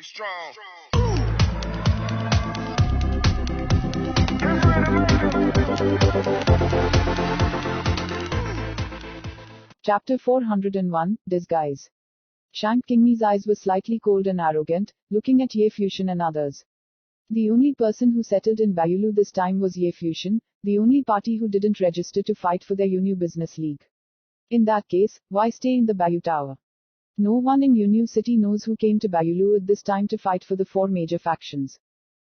strong. Chapter 401, Disguise. Shank Kingme's eyes were slightly cold and arrogant, looking at Ye Fusion and others. The only person who settled in Bayulu this time was Ye Fusion, the only party who didn't register to fight for their Unu Business League. In that case, why stay in the Bayou Tower? No one in Unu City knows who came to Bayulu at this time to fight for the four major factions.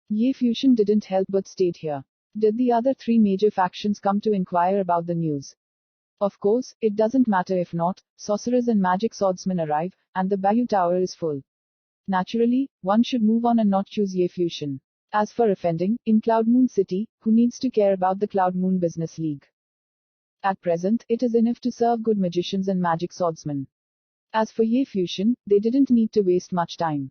Ye Fusion didn't help but stayed here. Did the other three major factions come to inquire about the news? Of course, it doesn't matter if not, sorcerers and magic swordsmen arrive, and the Bayou Tower is full. Naturally, one should move on and not choose Ye Fusion. As for offending, in Cloud Moon City, who needs to care about the Cloud Moon Business League? At present, it is enough to serve good magicians and magic swordsmen. As for Ye Fusion, they didn't need to waste much time.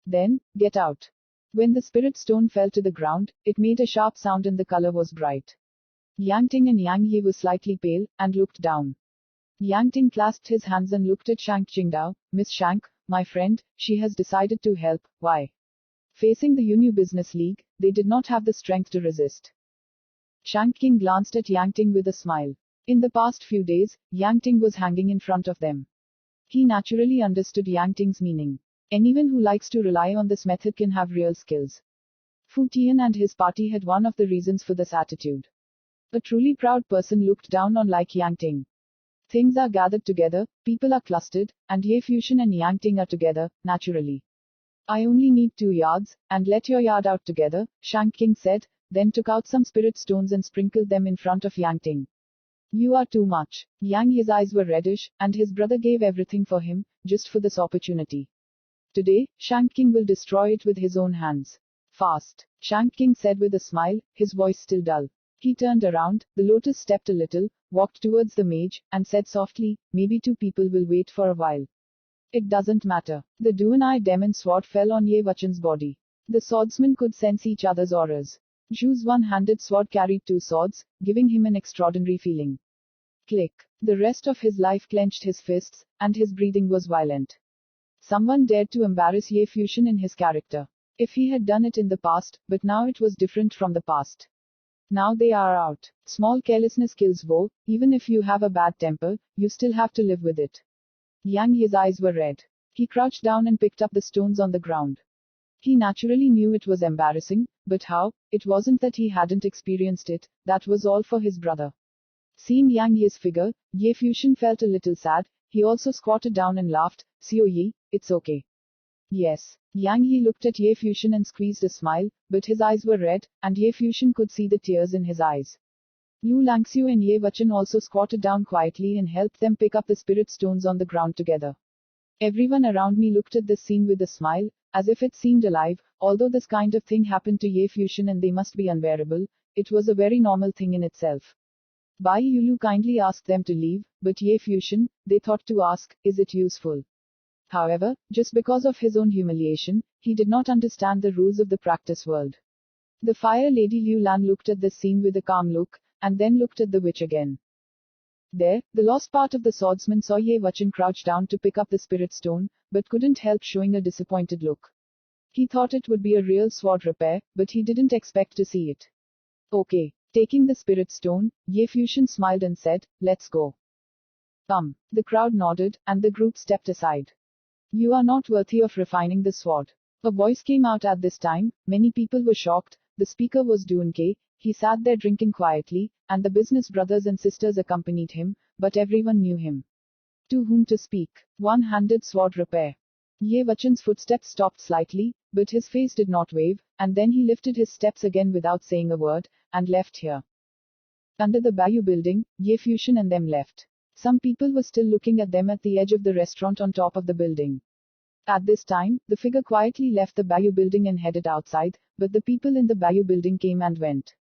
Then, get out. When the spirit stone fell to the ground, it made a sharp sound and the color was bright. Yang Ting and Yang Ye were slightly pale, and looked down. Yang Ting clasped his hands and looked at Shank Qingdao. Miss Shank, my friend, she has decided to help, why? Facing the Unu Business League, they did not have the strength to resist. Shank King glanced at Yang Ting with a smile. In the past few days, Yang Ting was hanging in front of them. He naturally understood Yang Ting's meaning. Anyone who likes to rely on this method can have real skills. Fu Tian and his party had one of the reasons for this attitude. A truly proud person looked down on like Yang Ting. Things are gathered together, people are clustered, and Ye Fusion and Yang Ting are together, naturally. I only need 2 yards, and let your yard out together, Shank King said, then took out some spirit stones and sprinkled them in front of Yang Ting. You are too much. Yang Ye's eyes were reddish, and his brother gave everything for him, just for this opportunity. Today, Shank King will destroy it with his own hands. Fast, Shank King said with a smile, his voice still dull. He turned around, the lotus stepped a little, walked towards the mage, and said softly, maybe 2 people will wait for a while. It doesn't matter. The Duanai demon sword fell on Ye Wachan's body. The swordsmen could sense each other's auras. Zhu's one-handed sword carried 2 swords, giving him an extraordinary feeling. Click. The rest of his life clenched his fists, and his breathing was violent. Someone dared to embarrass Ye Fusion in his character. If he had done it in the past, but now it was different from the past. Now they are out. Small carelessness kills woe, even if you have a bad temper, you still have to live with it. Yang Ye's eyes were red. He crouched down and picked up the stones on the ground. He naturally knew it was embarrassing, but how? It wasn't that he hadn't experienced it, that was all for his brother. Seeing Yang Ye's figure, Ye Fusion felt a little sad, he also squatted down and laughed, Xiao Yi, it's okay. Yes. Yang Ye looked at Ye Fusion and squeezed a smile, but his eyes were red, and Ye Fusion could see the tears in his eyes. Lu Langxiu and Ye Wachan also squatted down quietly and helped them pick up the spirit stones on the ground together. Everyone around me looked at this scene with a smile, as if it seemed alive, although this kind of thing happened to Ye Fusion and they must be unbearable, it was a very normal thing in itself. Bai Yulu kindly asked them to leave, but Ye Fusion, they thought to ask, is it useful? However, just because of his own humiliation, he did not understand the rules of the practice world. The Fire Lady Liu Lan looked at this scene with a calm look, and then looked at the witch again. There, the lost part of the swordsman saw Ye Wachan crouch down to pick up the spirit stone, but couldn't help showing a disappointed look. He thought it would be a real sword repair, but he didn't expect to see it. Okay. Taking the spirit stone, Ye Fusion smiled and said, let's go. Come. The crowd nodded, and the group stepped aside. You are not worthy of refining the sword. A voice came out at this time, many people were shocked, the speaker was Duan Ke, he sat there drinking quietly, and the business brothers and sisters accompanied him, but everyone knew him. To whom to speak? One-handed sword repair. Ye Wachan's footsteps stopped slightly, but his face did not wave, and then he lifted his steps again without saying a word, and left here. Under the Bayou building, Ye Fusion and them left. Some people were still looking at them at the edge of the restaurant on top of the building. At this time, the figure quietly left the Bayou building and headed outside, but the people in the Bayou building came and went.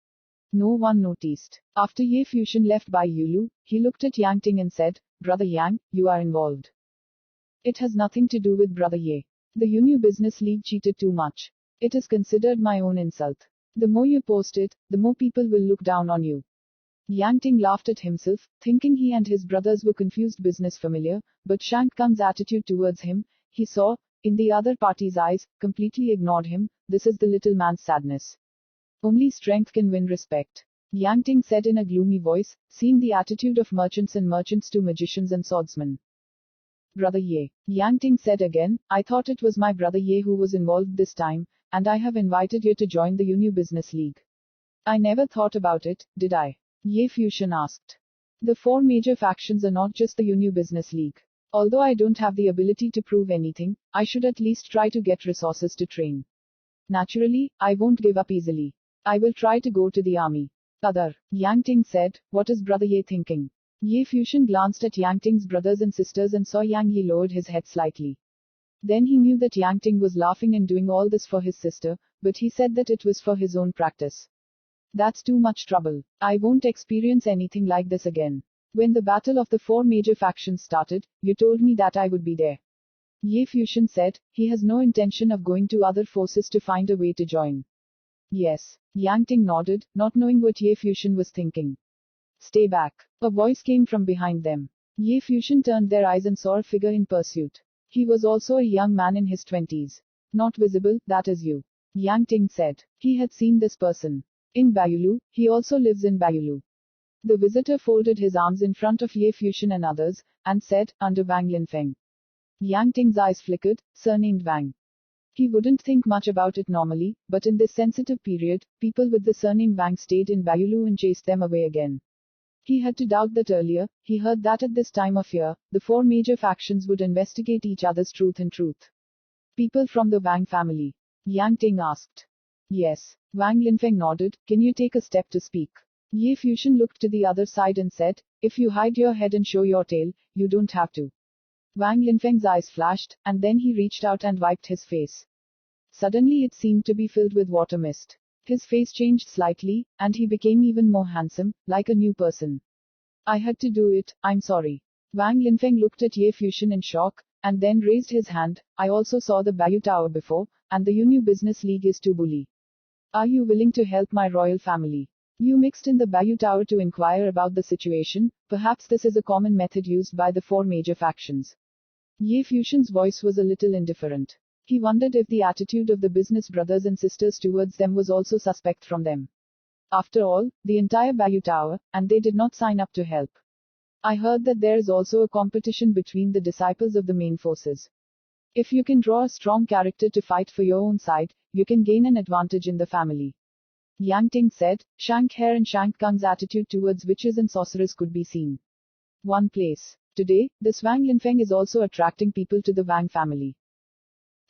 No one noticed. After Ye Fusion left Bai Yulu, he looked at Yang Ting and said, Brother Yang, you are involved. It has nothing to do with Brother Ye. The Unu Business League cheated too much. It is considered my own insult. The more you post it, the more people will look down on you. Yang Ting laughed at himself, thinking he and his brothers were confused business familiar, but Shank Kang's attitude towards him, he saw, in the other party's eyes, completely ignored him. This is the little man's sadness. Only strength can win respect. Yang Ting said in a gloomy voice, seeing the attitude of merchants to magicians and swordsmen. Brother Ye. Yang Ting said again, I thought it was my brother Ye who was involved this time, and I have invited you to join the Unu Business League. I never thought about it, did I? Ye Fusion asked. The four major factions are not just the Unu Business League. Although I don't have the ability to prove anything, I should at least try to get resources to train. Naturally, I won't give up easily. I will try to go to the army. Other. Yang Ting said, what is Brother Ye thinking? Ye Fusion glanced at Yang Ting's brothers and sisters and saw Yang Ye lowered his head slightly. Then he knew that Yang Ting was laughing and doing all this for his sister, but he said that it was for his own practice. That's too much trouble. I won't experience anything like this again. When the battle of the four major factions started, you told me that I would be there. Ye Fusion said, he has no intention of going to other forces to find a way to join. Yes. Yang Ting nodded, not knowing what Ye Fusion was thinking. Stay back. A voice came from behind them. Ye Fusion turned their eyes and saw a figure in pursuit. He was also a young man in his 20s. Not visible, that is you. Yang Ting said. He had seen this person. In Baiulu, he also lives in Baiulu. The visitor folded his arms in front of Ye Fusion and others, and said, under Wang Linfeng. Yang Ting's eyes flickered, surnamed Wang. He wouldn't think much about it normally, but in this sensitive period, people with the surname Wang stayed in Baiulu and chased them away again. He had to doubt that earlier. He heard that at this time of year, the four major factions would investigate each other's truth. People from the Wang family. Yang Ting asked. Yes. Wang Linfeng nodded. Can you take a step to speak? Ye Fusion looked to the other side and said, if you hide your head and show your tail, you don't have to. Wang Linfeng's eyes flashed, and then he reached out and wiped his face. Suddenly it seemed to be filled with water mist. His face changed slightly, and he became even more handsome, like a new person. I had to do it, I'm sorry. Wang Linfeng looked at Ye Fusion in shock, and then raised his hand. I also saw the Bayou Tower before, and the Unu Business League is too bully. Are you willing to help my royal family? You mixed in the Bayou Tower to inquire about the situation. Perhaps this is a common method used by the four major factions. Ye Fusion's voice was a little indifferent. He wondered if the attitude of the business brothers and sisters towards them was also suspect from them. After all, the entire Bayou Tower, and they did not sign up to help. I heard that there is also a competition between the disciples of the main forces. If you can draw a strong character to fight for your own side, you can gain an advantage in the family. Yang Ting said. Shank He and Shank Kang's attitude towards witches and sorcerers could be seen. One place. Today, this Wang Linfeng is also attracting people to the Wang family.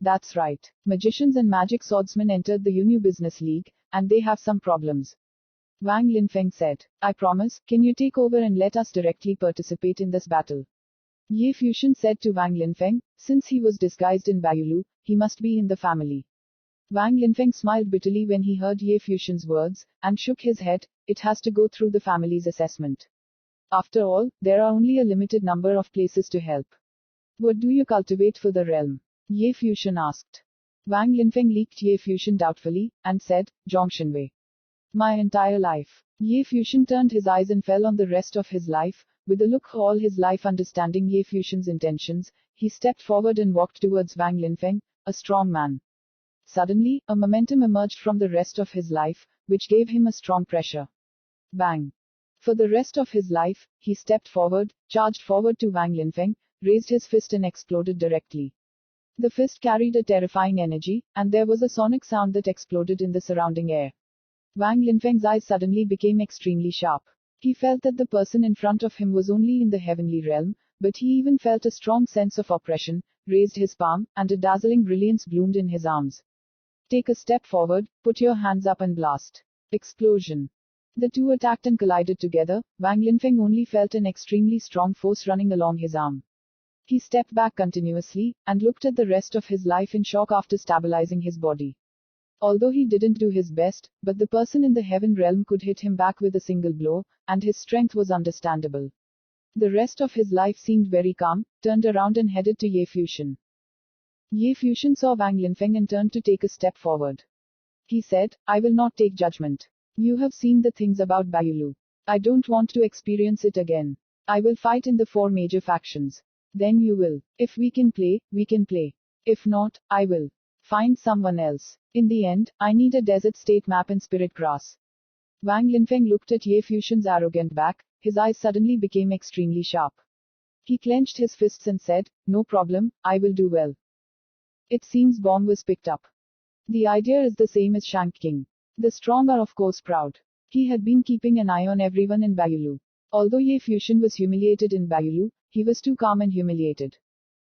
That's right. Magicians and magic swordsmen entered the Unu Business League, and they have some problems. Wang Linfeng said. I promise, can you take over and let us directly participate in this battle? Ye Fusion said to Wang Linfeng, since he was disguised in Baiulu, he must be in the family. Wang Linfeng smiled bitterly when he heard Ye Fusion's words, and shook his head. It has to go through the family's assessment. After all, there are only a limited number of places to help. What do you cultivate for the realm? Ye Fusion asked. Wang Linfeng looked Ye Fusion doubtfully, and said, Zhongshanwei. My entire life. Ye Fusion turned his eyes and fell on the rest of his life. With a look all his life understanding Ye Fusion's intentions, he stepped forward and walked towards Wang Linfeng, a strong man. Suddenly, a momentum emerged from the rest of his life, which gave him a strong pressure. Bang. For the rest of his life, he stepped forward, charged forward to Wang Linfeng, raised his fist and exploded directly. The fist carried a terrifying energy, and there was a sonic sound that exploded in the surrounding air. Wang Linfeng's eyes suddenly became extremely sharp. He felt that the person in front of him was only in the heavenly realm, but he even felt a strong sense of oppression, raised his palm, and a dazzling brilliance bloomed in his arms. Take a step forward, put your hands up and blast. Explosion. The two attacked and collided together. Wang Linfeng only felt an extremely strong force running along his arm. He stepped back continuously, and looked at the rest of his life in shock after stabilizing his body. Although he didn't do his best, but the person in the heaven realm could hit him back with a single blow, and his strength was understandable. The rest of his life seemed very calm, turned around and headed to Ye Fusion. Ye Fusion saw Wang Linfeng and turned to take a step forward. He said, I will not take judgment. You have seen the things about Baiulu. I don't want to experience it again. I will fight in the four major factions. Then you will. If we can play, we can play. If not, I will find someone else. In the end, I need a desert state map in spirit grass. Wang Linfeng looked at Ye Fusion's arrogant back, his eyes suddenly became extremely sharp. He clenched his fists and said, "No problem, I will do well." It seems bomb was picked up. The idea is the same as Shank King. The strong are of course proud. He had been keeping an eye on everyone in Baiulu. Although Ye Fusion was humiliated in Baiulu, he was too calm and humiliated.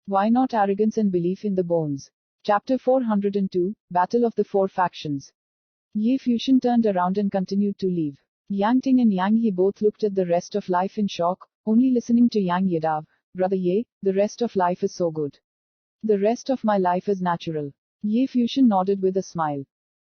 Why not arrogance and belief in the bones? Chapter 402, Battle of the Four Factions. Ye Fusion turned around and continued to leave. Yang Ting and Yang Yi both looked at the rest of life in shock, only listening to Yang Yidav. "Brother Ye, the rest of life is so good. The rest of my life is natural." Ye Fusion nodded with a smile.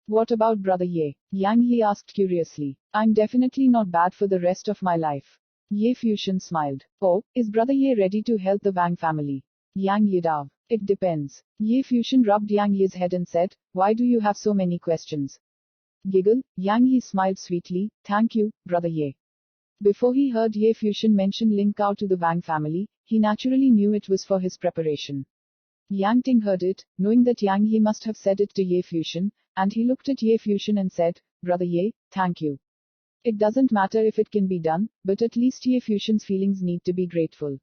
"What about Brother Ye?" Yang Yi asked curiously. "I'm definitely not bad for the rest of my life." Ye Fusion smiled. "Oh, is Brother Ye ready to help the Wang family?" Yang Yidav. "It depends." Ye Fusion rubbed Yang Yi's head and said, "Why do you have so many questions?" Giggle, Yang Yi smiled sweetly, "Thank you, Brother Ye." Before he heard Ye Fusion mention Ling Kao to the Wang family, he naturally knew it was for his preparation. Yang Ting heard it, knowing that Yang Yi must have said it to Ye Fusion, and he looked at Ye Fusion and said, "Brother Ye, thank you. It doesn't matter if it can be done, but at least Ye Fusion's feelings need to be grateful."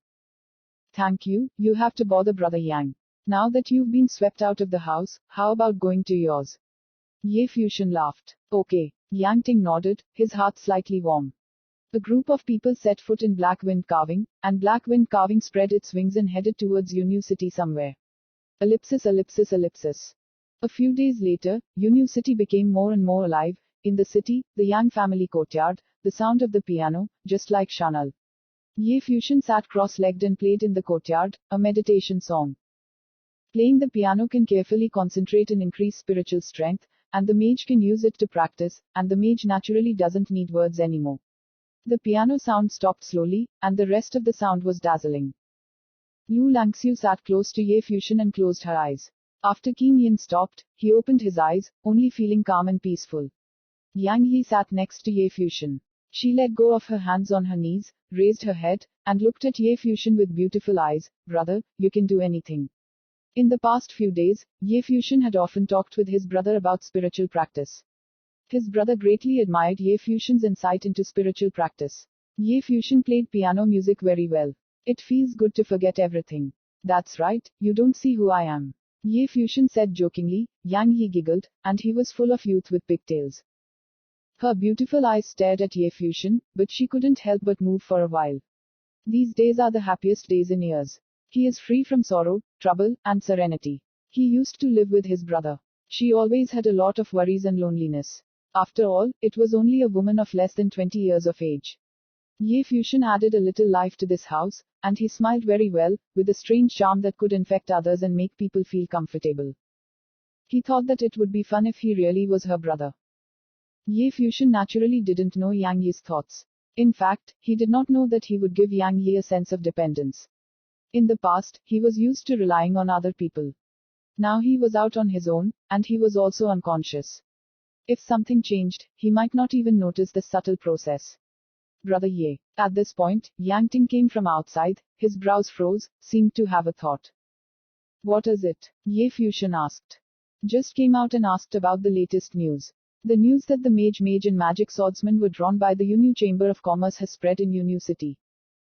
"Thank you, you have to bother Brother Yang. Now that you've been swept out of the house, how about going to yours?" Ye Fusion laughed. "Okay." Yang Ting nodded, his heart slightly warm. A group of people set foot in Black Wind Carving, and Black Wind Carving spread its wings and headed towards Yunyu City somewhere. Ellipsis, ellipsis, ellipsis. A few days later, Yunyu City became more and more alive. In the city, the Yang family courtyard, the sound of the piano, just like Shanal. Ye Fusion sat cross-legged and played in the courtyard, a meditation song. Playing the piano can carefully concentrate and increase spiritual strength, and the mage can use it to practice, and the mage naturally doesn't need words anymore. The piano sound stopped slowly, and the rest of the sound was dazzling. Lu Langxiu sat close to Ye Fusion and closed her eyes. After Qin Yin stopped, he opened his eyes, only feeling calm and peaceful. Yang Yi sat next to Ye Fusion. She let go of her hands on her knees, raised her head, and looked at Ye Fusion with beautiful eyes. "Brother, you can do anything." In the past few days, Ye Fusion had often talked with his brother about spiritual practice. His brother greatly admired Ye Fusion's insight into spiritual practice. Ye Fusion played piano music very well. "It feels good to forget everything." "That's right, you don't see who I am," Ye Fusion said jokingly. Yang Yi giggled, and he was full of youth with pigtails. Her beautiful eyes stared at Ye Fusion, but she couldn't help but move for a while. These days are the happiest days in years. He is free from sorrow, trouble, and serenity. He used to live with his brother. She always had a lot of worries and loneliness. After all, it was only a woman of less than 20 years of age. Ye Fusion added a little life to this house, and he smiled very well, with a strange charm that could infect others and make people feel comfortable. He thought that it would be fun if he really was her brother. Ye Fusion naturally didn't know Yang Yi's thoughts. In fact, he did not know that he would give Yang Yi a sense of dependence. In the past, he was used to relying on other people. Now he was out on his own, and he was also unconscious. If something changed, he might not even notice the subtle process. "Brother Ye." At this point, Yang Ting came from outside, his brows froze, seemed to have a thought. "What is it?" Ye Fusion asked. "Just came out and asked about the latest news. The news that the mage and magic swordsman were drawn by the Yunyu Chamber of Commerce has spread in Yunyu City.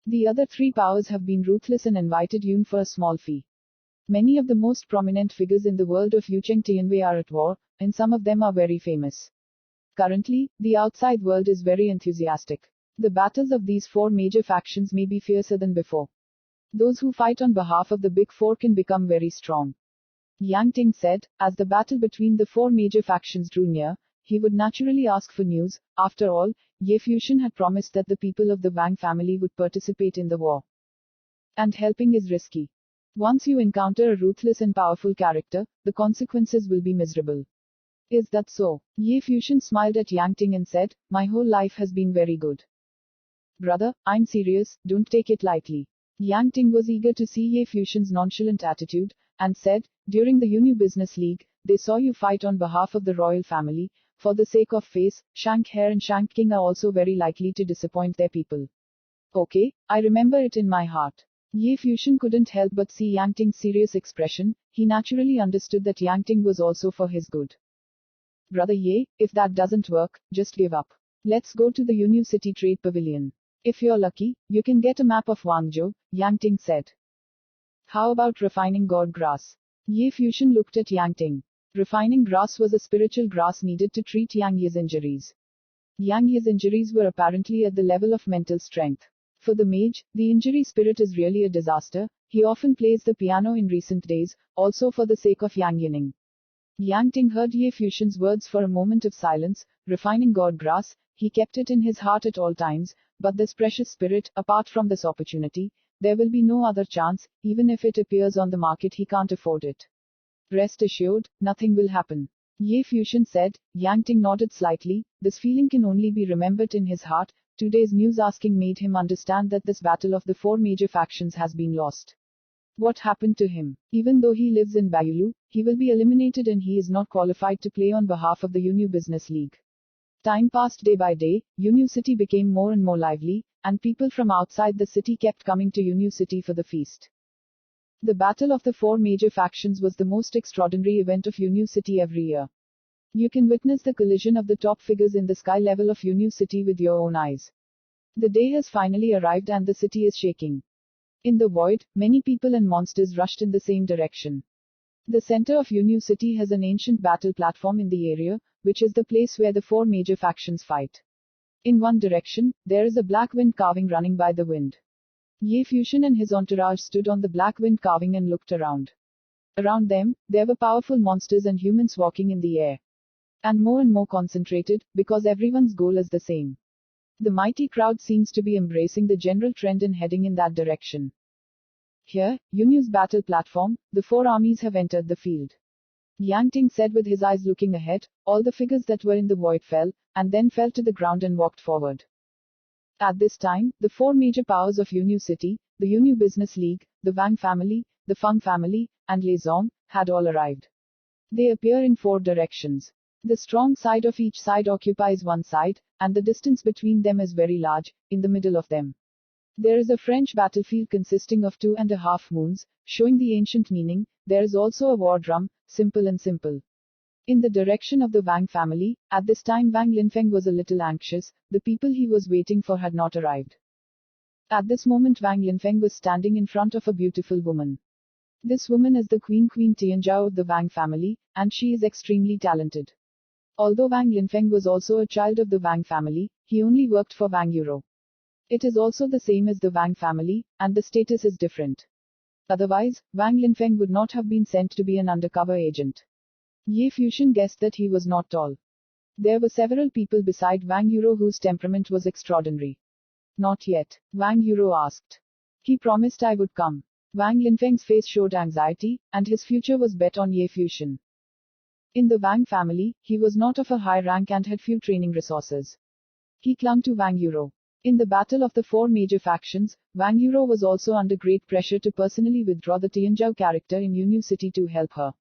The other three powers have been ruthless and invited Yun for a small fee. Many of the most prominent figures in the world of Yucheng Tianwei are at war, and some of them are very famous. Currently, the outside world is very enthusiastic. The battles of these four major factions may be fiercer than before. Those who fight on behalf of the big four can become very strong." Yang Ting said, as the battle between the four major factions drew near, he would naturally ask for news. After all, Ye Fusion had promised that the people of the Wang family would participate in the war. And helping is risky. Once you encounter a ruthless and powerful character, the consequences will be miserable. "Is that so?" Ye Fusion smiled at Yang Ting and said, "My whole life has been very good. Brother, I'm serious, don't take it lightly." Yang Ting was eager to see Ye Fusion's nonchalant attitude, and said, "During the Yunyu Business League, they saw you fight on behalf of the royal family. For the sake of face, Shank Hair and Shank King are also very likely to disappoint their people." "Okay, I remember it in my heart." Ye Fusion couldn't help but see Yang Ting's serious expression. He naturally understood that Yang Ting was also for his good. Brother Ye, if that doesn't work, just give up. Let's go to the Yunyu City Trade Pavilion. If you're lucky, you can get a map of Wangzhou, Yang Ting said. How about refining gourd grass? Ye Fusion looked at Yang Ting. Refining grass was a spiritual grass needed to treat Yang Ye's injuries. Yang Ye's injuries were apparently at the level of mental strength. For the mage, the injury spirit is really a disaster. He often plays the piano in recent days, also for the sake of Yang Yining. Yang Ting heard Ye Fusion's words for a moment of silence. Refining gourd grass, he kept it in his heart at all times, but this precious spirit, apart from this opportunity, there will be no other chance. Even if it appears on the market, he can't afford it. Rest assured, nothing will happen. Ye Fusion said. Yang Ting nodded slightly. This feeling can only be remembered in his heart. Today's news asking made him understand that this battle of the four major factions has been lost. What happened to him? Even though he lives in Baiulu, he will be eliminated and he is not qualified to play on behalf of the Yunyu Business League. Time passed day by day. Yunyu City became more and more lively, and people from outside the city kept coming to Yunyu City for the feast. The battle of the four major factions was the most extraordinary event of Yunyu City every year. You can witness the collision of the top figures in the sky level of Yunyu City with your own eyes. The day has finally arrived and the city is shaking. In the void, many people and monsters rushed in the same direction. The center of Yunyu City has an ancient battle platform in the area, which is the place where the four major factions fight. In one direction, there is a black wind carving running by the wind. Ye Fusion and his entourage stood on the black wind carving and looked around. Around them, there were powerful monsters and humans walking in the air. And more concentrated, because everyone's goal is the same. The mighty crowd seems to be embracing the general trend and heading in that direction. Here, Yunyu's battle platform, the four armies have entered the field. Yang Ting said with his eyes looking ahead. All the figures that were in the void fell, and then fell to the ground and walked forward. At this time, the four major powers of Yunyu City, the Yunyu Business League, the Wang family, the Feng family, and Lei Zong, had all arrived. They appear in four directions. The strong side of each side occupies one side, and the distance between them is very large. In the middle of them, there is a French battlefield consisting of 2.5 moons, showing the ancient meaning. There is also a war drum, simple and simple. In the direction of the Wang family, at this time Wang Linfeng was a little anxious. The people he was waiting for had not arrived. At this moment Wang Linfeng was standing in front of a beautiful woman. This woman is the Queen Tianzhao of the Wang family, and she is extremely talented. Although Wang Linfeng was also a child of the Wang family, he only worked for Wang Euro. It is also the same as the Wang family, and the status is different. Otherwise, Wang Linfeng would not have been sent to be an undercover agent. Ye Fusion guessed that he was not tall. There were several people beside Wang Euro whose temperament was extraordinary. Not yet, Wang Euro asked. He promised I would come. Wang Linfeng's face showed anxiety, and his future was bet on Ye Fusion. In the Wang family, he was not of a high rank and had few training resources. He clung to Wang Euro. In the battle of the four major factions, Wang Euro was also under great pressure to personally withdraw the Tianzhao character in Yunyu City to help her.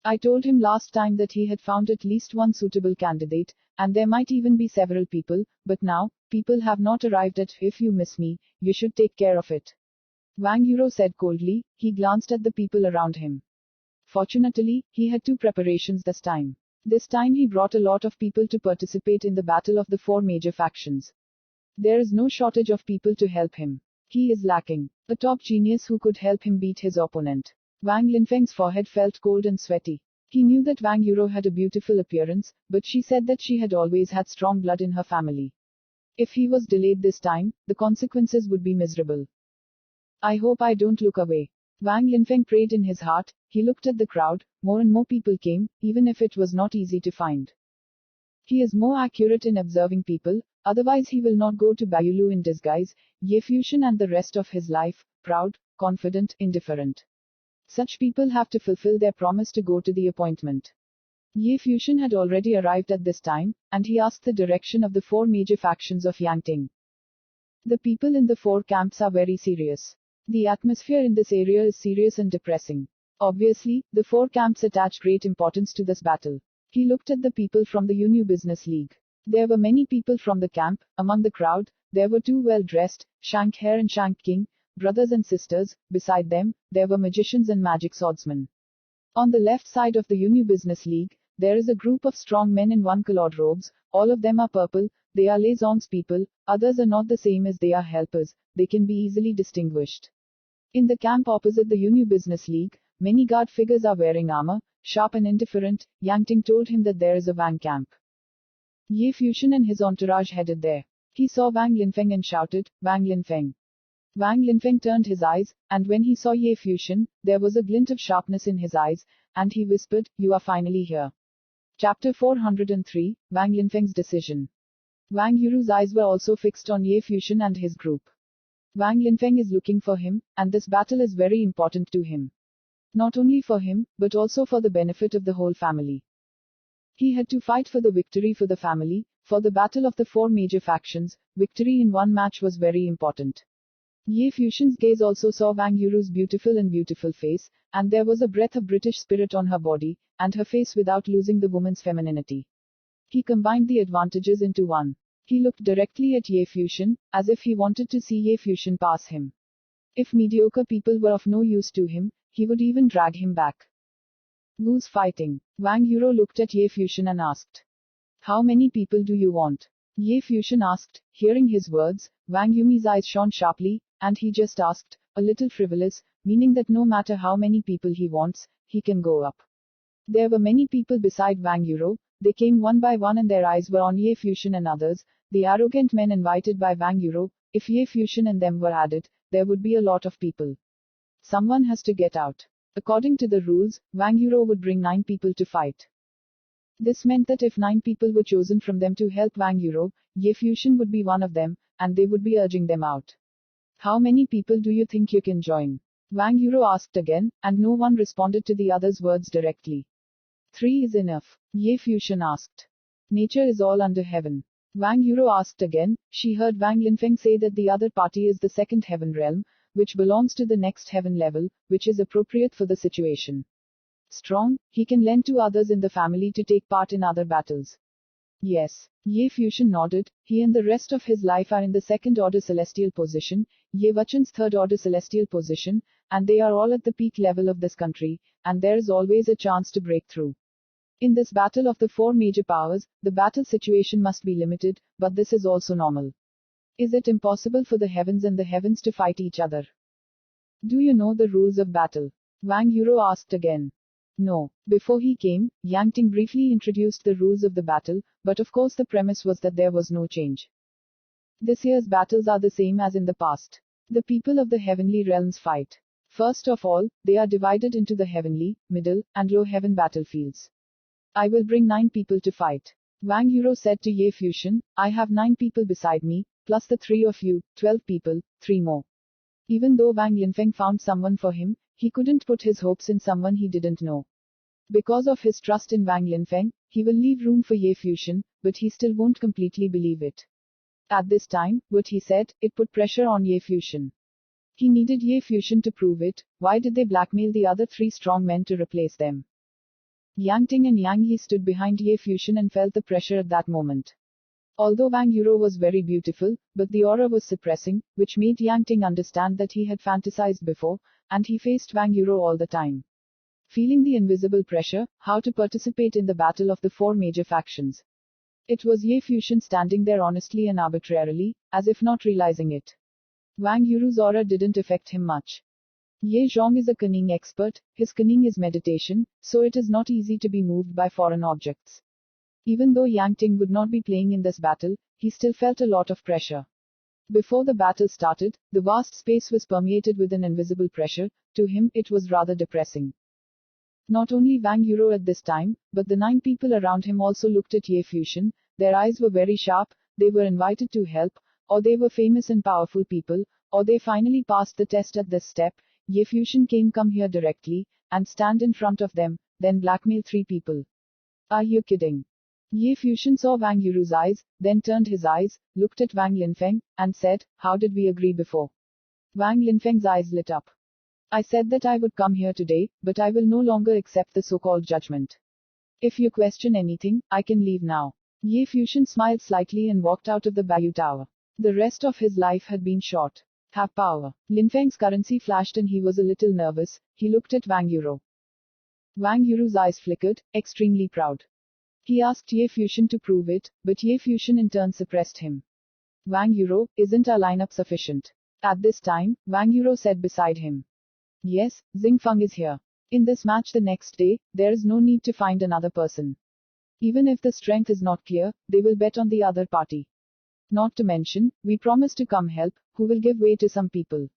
I told him last time that he had found at least one suitable candidate, and there might even be several people, but now, people have not arrived at. If you miss me, you should take care of it. Wang Euro said coldly. He glanced at the people around him. Fortunately, he had two preparations this time. This time he brought a lot of people to participate in the battle of the four major factions. There is no shortage of people to help him. He is lacking a top genius who could help him beat his opponent. Wang Linfeng's forehead felt cold and sweaty. He knew that Wang Euro had a beautiful appearance, but she said that she had always had strong blood in her family. If he was delayed this time, the consequences would be miserable. I hope I don't look away. Wang Linfeng prayed in his heart. He looked at the crowd. More and more people came, even if it was not easy to find. He is more accurate in observing people, otherwise he will not go to Baiulu in disguise. Ye Fusion and the rest of his life, proud, confident, indifferent. Such people have to fulfill their promise to go to the appointment. Ye Fusion had already arrived at this time, and he asked the direction of the four major factions of Yang Ting. The people in the four camps are very serious. The atmosphere in this area is serious and depressing. Obviously, the four camps attach great importance to this battle. He looked at the people from the Yunyu Business League. There were many people from the camp. Among the crowd, there were two well-dressed, Shank Hair and Shank King, brothers and sisters. Beside them, there were magicians and magic swordsmen. On the left side of the Uni Business League, there is a group of strong men in one-colored robes. All of them are purple. They are liaisons people. Others are not the same as they are helpers. They can be easily distinguished. In the camp opposite the Uni Business League, many guard figures are wearing armor, sharp and indifferent. Yang Ting told him that there is a Wang camp. Ye Fuxian and his entourage headed there. He saw Wang Linfeng and shouted, "Wang Linfeng." Wang Linfeng turned his eyes, and when he saw Ye Fuxian, there was a glint of sharpness in his eyes, and he whispered, "You are finally here." Chapter 403, Wang Linfeng's decision. Wang Yuru's eyes were also fixed on Ye Fuxian and his group. Wang Linfeng is looking for him, and this battle is very important to him. Not only for him, but also for the benefit of the whole family. He had to fight for the victory for the family. For the battle of the four major factions, victory in one match was very important. Ye Fuxian's gaze also saw Wang Yuru's beautiful face, and there was a breath of British spirit on her body, and her face without losing the woman's femininity. He combined the advantages into one. He looked directly at Ye Fuxian, as if he wanted to see Ye Fuxian pass him. If mediocre people were of no use to him, he would even drag him back. Who's fighting? Wang Yuro looked at Ye Fuxian and asked. How many people do you want? Ye Fuxian asked. Hearing his words, Wang Yumi's eyes shone sharply, and he just asked, a little frivolous, meaning that no matter how many people he wants, he can go up. There were many people beside Wang Yuro. They came one by one and their eyes were on Ye Fuxian and others, the arrogant men invited by Wang Yuro. If Ye Fuxian and them were added, there would be a lot of people. Someone has to get out. According to the rules, Wang Yuro would bring 9 people to fight. This meant that if 9 people were chosen from them to help Wang Yuro, Ye Fuxian would be one of them, and they would be urging them out. How many people do you think you can join? Wang Yuro asked again, and no one responded to the other's words directly. 3 is enough. Ye Fuxian asked. Nature is all under heaven. Wang Yuro asked again. She heard Wang Linfeng say that the other party is the second heaven realm, which belongs to the next heaven level, which is appropriate for the situation. Strong, he can lend to others in the family to take part in other battles. Yes. Ye Fuxian nodded. He and the rest of his life are in the second order celestial position, Ye Wuchan's third order celestial position, and they are all at the peak level of this country, and there is always a chance to break through. In this battle of the 4 major powers, the battle situation must be limited, but this is also normal. Is it impossible for the heavens and the heavens to fight each other? Do you know the rules of battle? Wang Yuro asked again. No. Before he came, Yang Ting briefly introduced the rules of the battle, but of course the premise was that there was no change. This year's battles are the same as in the past. The people of the heavenly realms fight. First of all, they are divided into the heavenly, middle, and low heaven battlefields. I will bring 9 people to fight. Wang Yuro said to Ye Fuxian, I have 9 people beside me, plus the 3 of you, 12 people, 3 more. Even though Wang Linfeng found someone for him, he couldn't put his hopes in someone he didn't know. Because of his trust in Wang Linfeng, he will leave room for Ye Fuxian, but he still won't completely believe it. At this time, what he said, it put pressure on Ye Fuxian. He needed Ye Fuxian to prove it. Why did they blackmail the other 3 strong men to replace them? Yang Ting and Yang Yi stood behind Ye Fuxian and felt the pressure at that moment. Although Wang Yuro was very beautiful, but the aura was suppressing, which made Yang Ting understand that he had fantasized before, and he faced Wang Yuro all the time. Feeling the invisible pressure, how to participate in the battle of the 4 major factions. It was Ye Fuxian standing there honestly and arbitrarily, as if not realizing it. Wang Yuru's aura didn't affect him much. Ye Zhong is a cunning expert, his cunning is meditation, so it is not easy to be moved by foreign objects. Even though Yang Ting would not be playing in this battle, he still felt a lot of pressure. Before the battle started, the vast space was permeated with an invisible pressure. To him, it was rather depressing. Not only Wang Yuro at this time, but the 9 people around him also looked at Ye Fuxian. Their eyes were very sharp, they were invited to help, or they were famous and powerful people, or they finally passed the test at this step. Ye Fuxian come here directly, and stand in front of them, then blackmail 3 people. Are you kidding? Ye Fuxian saw Wang Yuru's eyes, then turned his eyes, looked at Wang Linfeng, and said, how did we agree before? Wang Linfeng's eyes lit up. I said that I would come here today, but I will no longer accept the so-called judgment. If you question anything, I can leave now. Ye Fuxian smiled slightly and walked out of the Bayou Tower. The rest of his life had been short. Have power. Lin Feng's currency flashed and he was a little nervous. He looked at Wang Yuro. Wang Yuro's eyes flickered, extremely proud. He asked Ye Fusion to prove it, but Ye Fusion in turn suppressed him. Wang Yuro, isn't our lineup sufficient? At this time, Wang Yuro said beside him. Yes, Xingfeng is here. In this match the next day, there is no need to find another person. Even if the strength is not clear, they will bet on the other party. Not to mention, we promise to come help, who will give way to some people.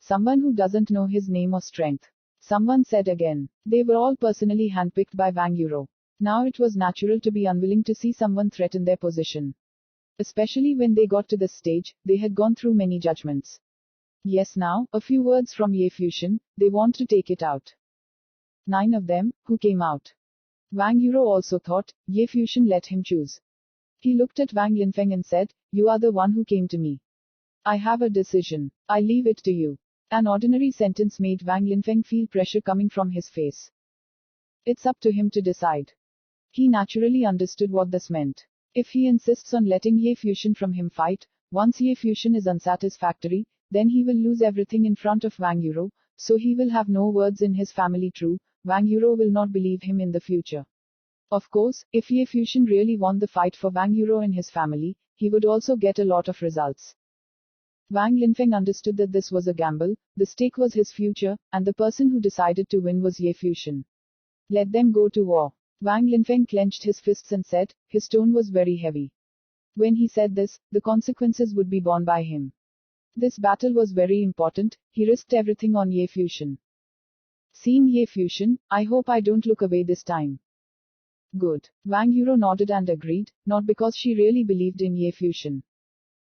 Someone who doesn't know his name or strength. Someone said again. They were all personally handpicked by Wang Yuro. Now it was natural to be unwilling to see someone threaten their position. Especially when they got to this stage, they had gone through many judgments. Yes, now, a few words from Ye Fusion, they want to take it out. 9 of them, who came out. Wang Yuro also thought, Ye Fusion let him choose. He looked at Wang Linfeng and said, you are the one who came to me. I have a decision. I leave it to you. An ordinary sentence made Wang Linfeng feel pressure coming from his face. It's up to him to decide. He naturally understood what this meant. If he insists on letting Ye Fusion from him fight, once Ye Fusion is unsatisfactory, then he will lose everything in front of Wang Yuro, so he will have no words in his family true, Wang Yuro will not believe him in the future. Of course, if Ye Fusion really won the fight for Wang Yuro and his family, he would also get a lot of results. Wang Linfeng understood that this was a gamble, the stake was his future, and the person who decided to win was Ye Fusion. Let them go to war. Wang Linfeng clenched his fists and said, his tone was very heavy. When he said this, the consequences would be borne by him. This battle was very important, he risked everything on Ye Fusion. Seeing Ye Fusion, I hope I don't look away this time. Good. Wang Yuro nodded and agreed, not because she really believed in Ye Fusion.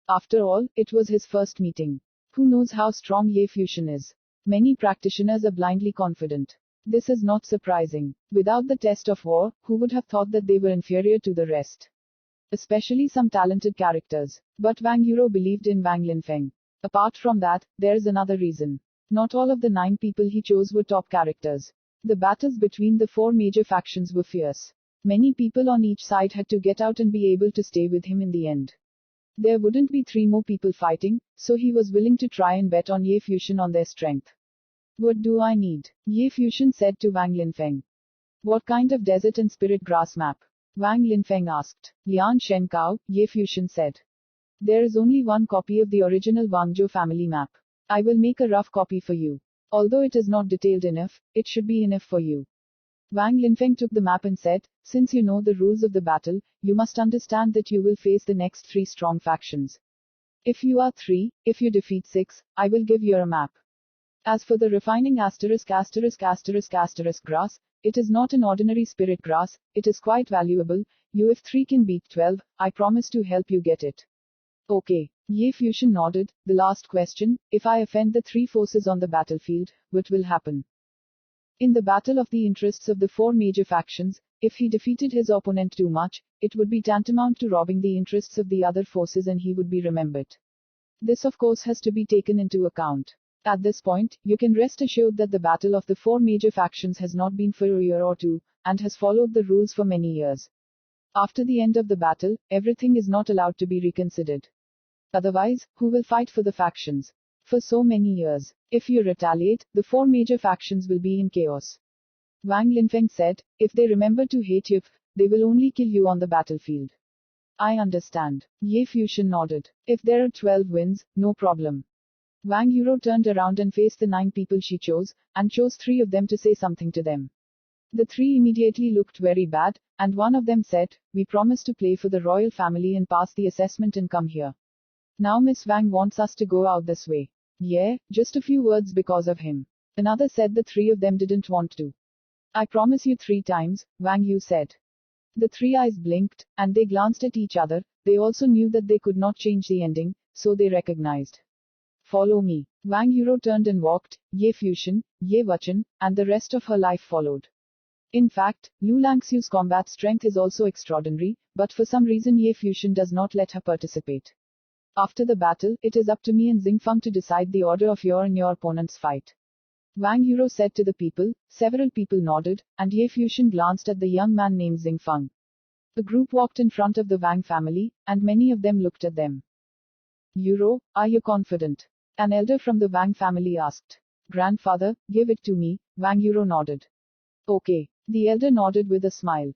After all, it was his first meeting. Who knows how strong Ye Fusion is? Many practitioners are blindly confident. This is not surprising. Without the test of war, who would have thought that they were inferior to the rest? Especially some talented characters. But Wang Yuro believed in Wang Linfeng. Apart from that, there is another reason. Not all of the 9 people he chose were top characters. The battles between the 4 major factions were fierce. Many people on each side had to get out and be able to stay with him in the end. There wouldn't be 3 more people fighting, so he was willing to try and bet on Ye Fusion on their strength. What do I need? Ye Fusion said to Wang Linfeng. What kind of desert and spirit grass map? Wang Linfeng asked. Lian Shenkao, Ye Fusion said. There is only one copy of the original Wangzhou family map. I will make a rough copy for you. Although it is not detailed enough, it should be enough for you. Wang Linfeng took the map and said, since you know the rules of the battle, you must understand that you will face the next 3 strong factions. If you are 3, if you defeat 6, I will give you a map. As for the refining ****** grass, it is not an ordinary spirit grass, it is quite valuable, you if 3 can beat 12, I promise to help you get it. Okay. Ye Fusion nodded. The last question, if I offend the 3 forces on the battlefield, what will happen? In the battle of the interests of the 4 major factions, if he defeated his opponent too much, it would be tantamount to robbing the interests of the other forces and he would be remembered. This of course has to be taken into account. At this point, you can rest assured that the battle of the 4 major factions has not been for a year or 2, and has followed the rules for many years. After the end of the battle, everything is not allowed to be reconsidered. Otherwise, who will fight for the factions? For so many years. If you retaliate, the 4 major factions will be in chaos. Wang Linfeng said, if they remember to hate you, they will only kill you on the battlefield. I understand. Ye Fusion nodded. If there are 12 wins, no problem. Wang Yuro turned around and faced the 9 people she chose, and chose 3 of them to say something to them. The 3 immediately looked very bad, and one of them said, we promise to play for the royal family and pass the assessment and come here. Now Miss Wang wants us to go out this way. Yeah, just a few words because of him. Another said the 3 of them didn't want to. I promise you 3 times, Wang Yu said. The 3 eyes blinked, and they glanced at each other, they also knew that they could not change the ending, so they recognized. Follow me. Wang Yuro turned and walked, Ye Fusion, Ye Wuchen, and the rest of her life followed. In fact, Lu Langxiu's combat strength is also extraordinary, but for some reason Ye Fusion does not let her participate. After the battle, it is up to me and Xingfeng to decide the order of your and your opponent's fight. Wang Yuro said to the people, several people nodded, and Ye Fusion glanced at the young man named Xingfeng. The group walked in front of the Wang family, and many of them looked at them. Yuro, are you confident? An elder from the Wang family asked. Grandfather, give it to me. Wang Yuro nodded. Okay. The elder nodded with a smile.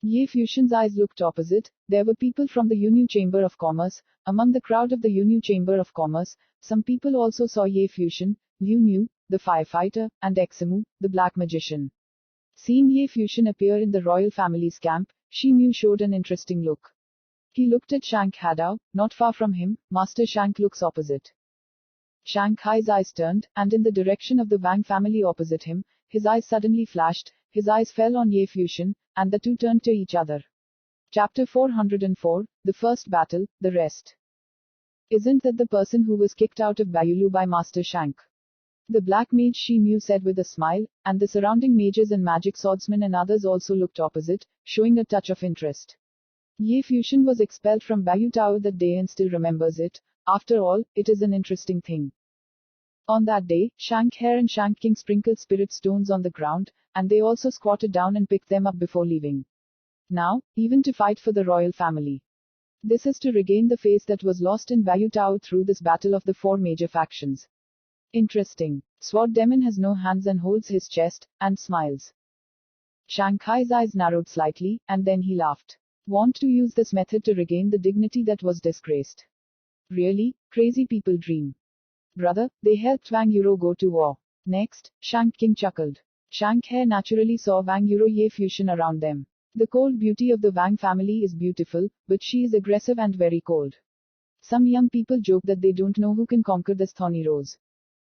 Ye Fusion's eyes looked opposite. There were people from the Yunyu Chamber of Commerce. Among the crowd of the Yunyu Chamber of Commerce, some people also saw Ye Fusion, Liu Niu, the firefighter, and Examu, the black magician. Seeing Ye Fusion appear in the royal family's camp, Shi Mu showed an interesting look. He looked at Shank Hadao. Not far from him, Master Shank looks opposite. Shanghai's eyes turned, and in the direction of the Wang family opposite him, his eyes suddenly flashed. His eyes fell on Ye Fusion, and the two turned to each other. Chapter 404, The First Battle, The Rest. Isn't that the person who was kicked out of Baiulu by Master Shank? The black mage Shi Mu said with a smile, and the surrounding mages and magic swordsmen and others also looked opposite, showing a touch of interest. Ye Fusion was expelled from Baiyu Tower that day and still remembers it. After all, it is an interesting thing. On that day, Shank Hare and Shank King sprinkled spirit stones on the ground, and they also squatted down and picked them up before leaving. Now, even to fight for the royal family. This is to regain the face that was lost in Baiyu Tower through this battle of the four major factions. Interesting. Sword Demon has no hands and holds his chest, and smiles. Shanghai's eyes narrowed slightly, and then he laughed. Want to use this method to regain the dignity that was disgraced. Really, crazy people dream. Brother, they helped Wang Yuro go to war. Next, Shank King chuckled. Shank Hare naturally saw Wang Yuro Ye Fusion around them. The cold beauty of the Wang family is beautiful, but she is aggressive and very cold. Some young people joke that they don't know who can conquer this thorny rose.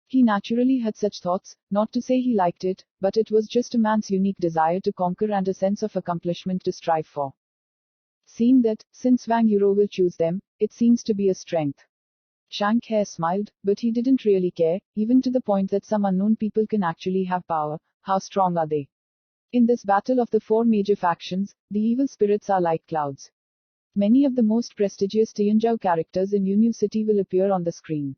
He naturally had such thoughts, not to say he liked it, but it was just a man's unique desire to conquer and a sense of accomplishment to strive for. Seeing that, since Wang Yuro will choose them, it seems to be a strength. Shank Hare smiled, but he didn't really care, even to the point that some unknown people can actually have power. How strong are they? In this battle of the four major factions, the evil spirits are like clouds. Many of the most prestigious Tianzhou characters in Yunyu City will appear on the screen.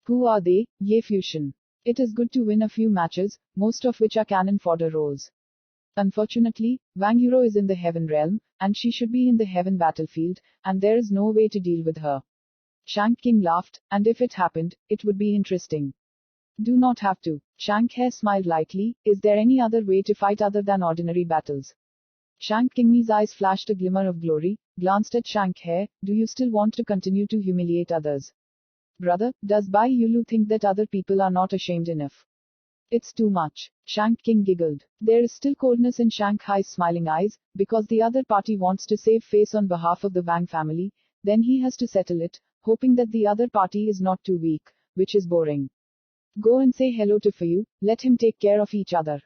Who are they? Ye Fusion. It is good to win a few matches, most of which are cannon fodder roles. Unfortunately, Wang Yuro is in the heaven realm, and she should be in the heaven battlefield, and there is no way to deal with her. Shank King laughed, and if it happened, it would be interesting. Do not have to. Shank Hare smiled lightly. Is there any other way to fight other than ordinary battles? Shank King's eyes flashed a glimmer of glory, glanced at Shank Hare. Do you still want to continue to humiliate others? Brother, does Bai Yulu think that other people are not ashamed enough? It's too much. Shank King giggled. There is still coldness in Shanghai's smiling eyes, because the other party wants to save face on behalf of the Wang family, then he has to settle it, hoping that the other party is not too weak, which is boring. Go and say hello to Fayu, let him take care of each other.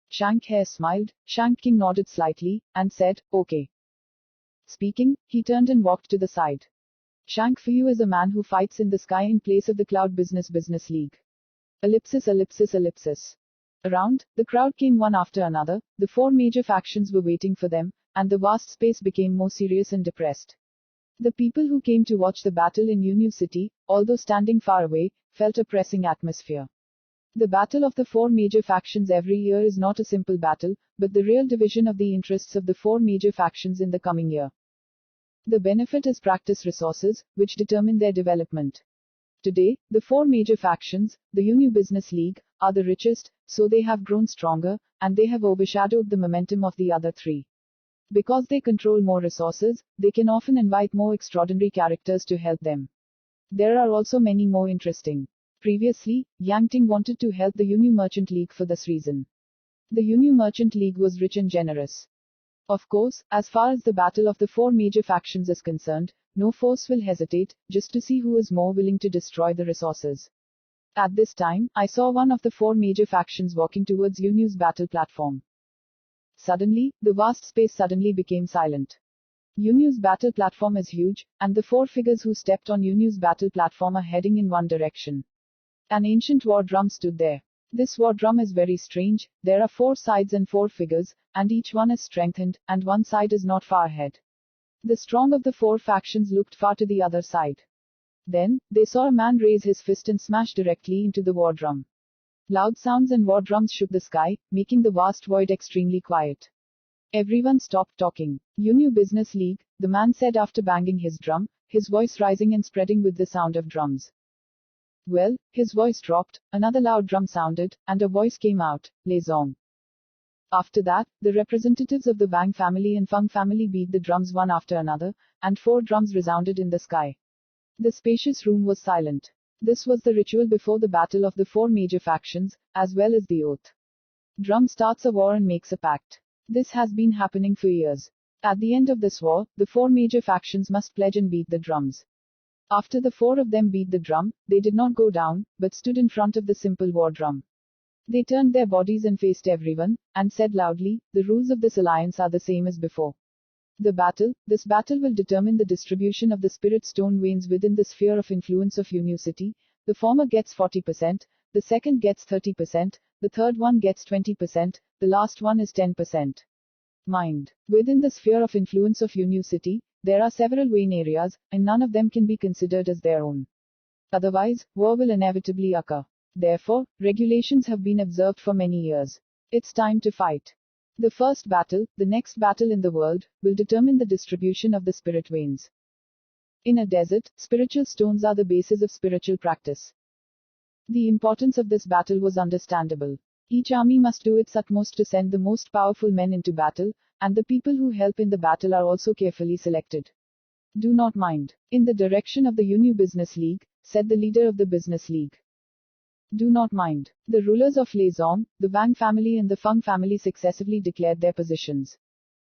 Shank Hare smiled, Shank King nodded slightly, and said, okay. Speaking, he turned and walked to the side. Shank Fayu is a man who fights in the sky in place of the Cloud Business League. Ellipsis ellipsis ellipsis. Around, the crowd came one after another, the four major factions were waiting for them, and the vast space became more serious and depressed. The people who came to watch the battle in Yunyu City, although standing far away, felt a pressing atmosphere. The battle of the four major factions every year is not a simple battle, but the real division of the interests of the four major factions in the coming year. The benefit is practice resources, which determine their development. Today, the four major factions, the Yunyu Business League, are the richest, so they have grown stronger, and they have overshadowed the momentum of the other three. Because they control more resources, they can often invite more extraordinary characters to help them. There are also many more interesting. Previously, Yang Ting wanted to help the Yunyu Merchant League for this reason. The Yunyu Merchant League was rich and generous. Of course, as far as the battle of the four major factions is concerned, no force will hesitate, just to see who is more willing to destroy the resources. At this time, I saw one of the four major factions walking towards Yunyu's battle platform. Suddenly, the vast space suddenly became silent. Yunyu's battle platform is huge, and the four figures who stepped on Yunyu's battle platform are heading in one direction. An ancient war drum stood there. This war drum is very strange. There are four sides and four figures, and each one is strengthened, and one side is not far ahead. The strong of the four factions looked far to the other side. Then, they saw a man raise his fist and smash directly into the war drum. Loud sounds and war drums shook the sky, making the vast void extremely quiet. Everyone stopped talking. Yunyu Business League, the man said after banging his drum, his voice rising and spreading with the sound of drums. Well, his voice dropped, another loud drum sounded, and a voice came out, Lei Zong. After that, the representatives of the Wang family and Feng family beat the drums one after another, and 4 drums resounded in the sky. The spacious room was silent. This was the ritual before the battle of the 4 major factions, as well as the oath. Drum starts a war and makes a pact. This has been happening for years. At the end of this war, the 4 major factions must pledge and beat the drums. After the 4 of them beat the drum, they did not go down, but stood in front of the simple war drum. They turned their bodies and faced everyone, and said loudly, "The rules of this alliance are the same as before. This battle will determine the distribution of the spirit stone veins within the sphere of influence of Unicity. The former gets 40%, the second gets 30%, the third one gets 20%, the last one is 10%. Mind. Within the sphere of influence of Unicity, there are several vein areas, and none of them can be considered as their own. Otherwise, war will inevitably occur. Therefore, regulations have been observed for many years. It's time to fight. The first battle, the next battle in the world, will determine the distribution of the spirit veins. In a desert, spiritual stones are the basis of spiritual practice. The importance of this battle was understandable. Each army must do its utmost to send the most powerful men into battle, and the people who help in the battle are also carefully selected. Do not mind. In the direction of the Unu Business League, said the leader of the Business League. Do not mind. The rulers of Lei Zong, the Wang family and the Feng family successively declared their positions.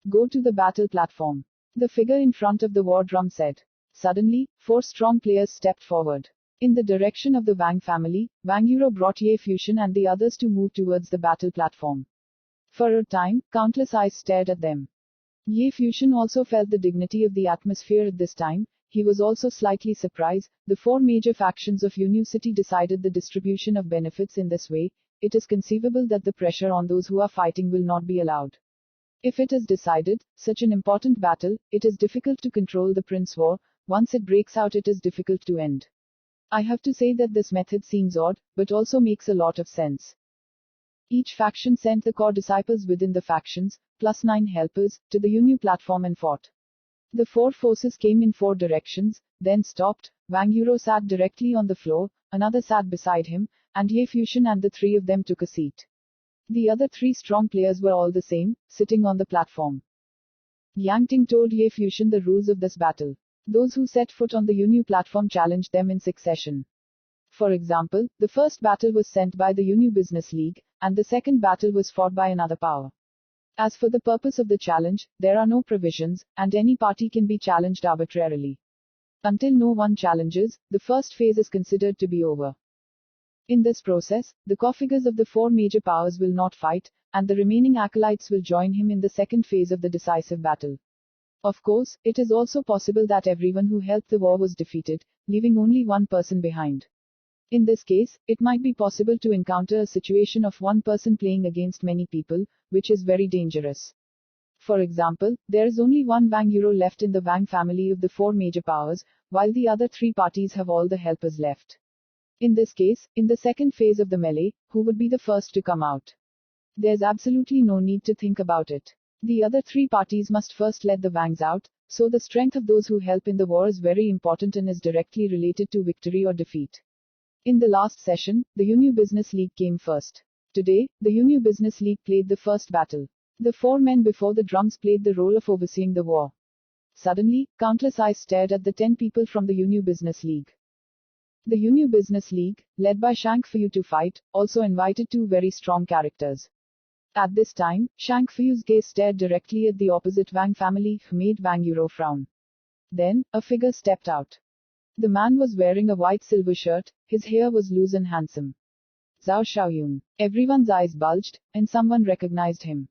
Go to the battle platform. The figure in front of the war drum said. Suddenly, 4 strong players stepped forward. In the direction of the Wang family, Wang Yuro brought Ye Fusion and the others to move towards the battle platform. For a time, countless eyes stared at them. Ye Fusion also felt the dignity of the atmosphere at this time. He was also slightly surprised. The 4 major factions of Unicity decided the distribution of benefits in this way. It is conceivable that the pressure on those who are fighting will not be allowed. If it is decided, such an important battle, it is difficult to control the Prince War. Once it breaks out, it is difficult to end. I have to say that this method seems odd, but also makes a lot of sense. Each faction sent the core disciples within the factions, plus 9 helpers, to the Unu platform and fought. The 4 forces came in 4 directions, then stopped. Wang Yuro sat directly on the floor, another sat beside him, and Ye Fusion and the 3 of them took a seat. The other 3 strong players were all the same, sitting on the platform. Yang Ting told Ye Fusion the rules of this battle. Those who set foot on the Unu platform challenged them in succession. For example, the first battle was sent by the Unu Business League, and the second battle was fought by another power. As for the purpose of the challenge, there are no provisions, and any party can be challenged arbitrarily. Until no one challenges, the first phase is considered to be over. In this process, the core figures of the 4 major powers will not fight, and the remaining acolytes will join him in the second phase of the decisive battle. Of course, it is also possible that everyone who helped the war was defeated, leaving only one person behind. In this case, it might be possible to encounter a situation of one person playing against many people, which is very dangerous. For example, there is only one Wang Yuro left in the Wang family of the 4 major powers, while the other 3 parties have all the helpers left. In this case, in the second phase of the melee, who would be the first to come out? There's absolutely no need to think about it. The other 3 parties must first let the Wangs out, so the strength of those who help in the war is very important and is directly related to victory or defeat. In the last session, the Unu Business League came first. Today, the Unu Business League played the first battle. The 4 men before the drums played the role of overseeing the war. Suddenly, countless eyes stared at the 10 people from the Unu Business League. The Unu Business League, led by Shang Feiyu to fight, also invited 2 very strong characters. At this time, Shang Feiyu's gaze stared directly at the opposite Wang family, made Wang Yuro frown. Then, a figure stepped out. The man was wearing a white silver shirt, his hair was loose and handsome. Zhao Xiaoyun. Everyone's eyes bulged, and someone recognized him.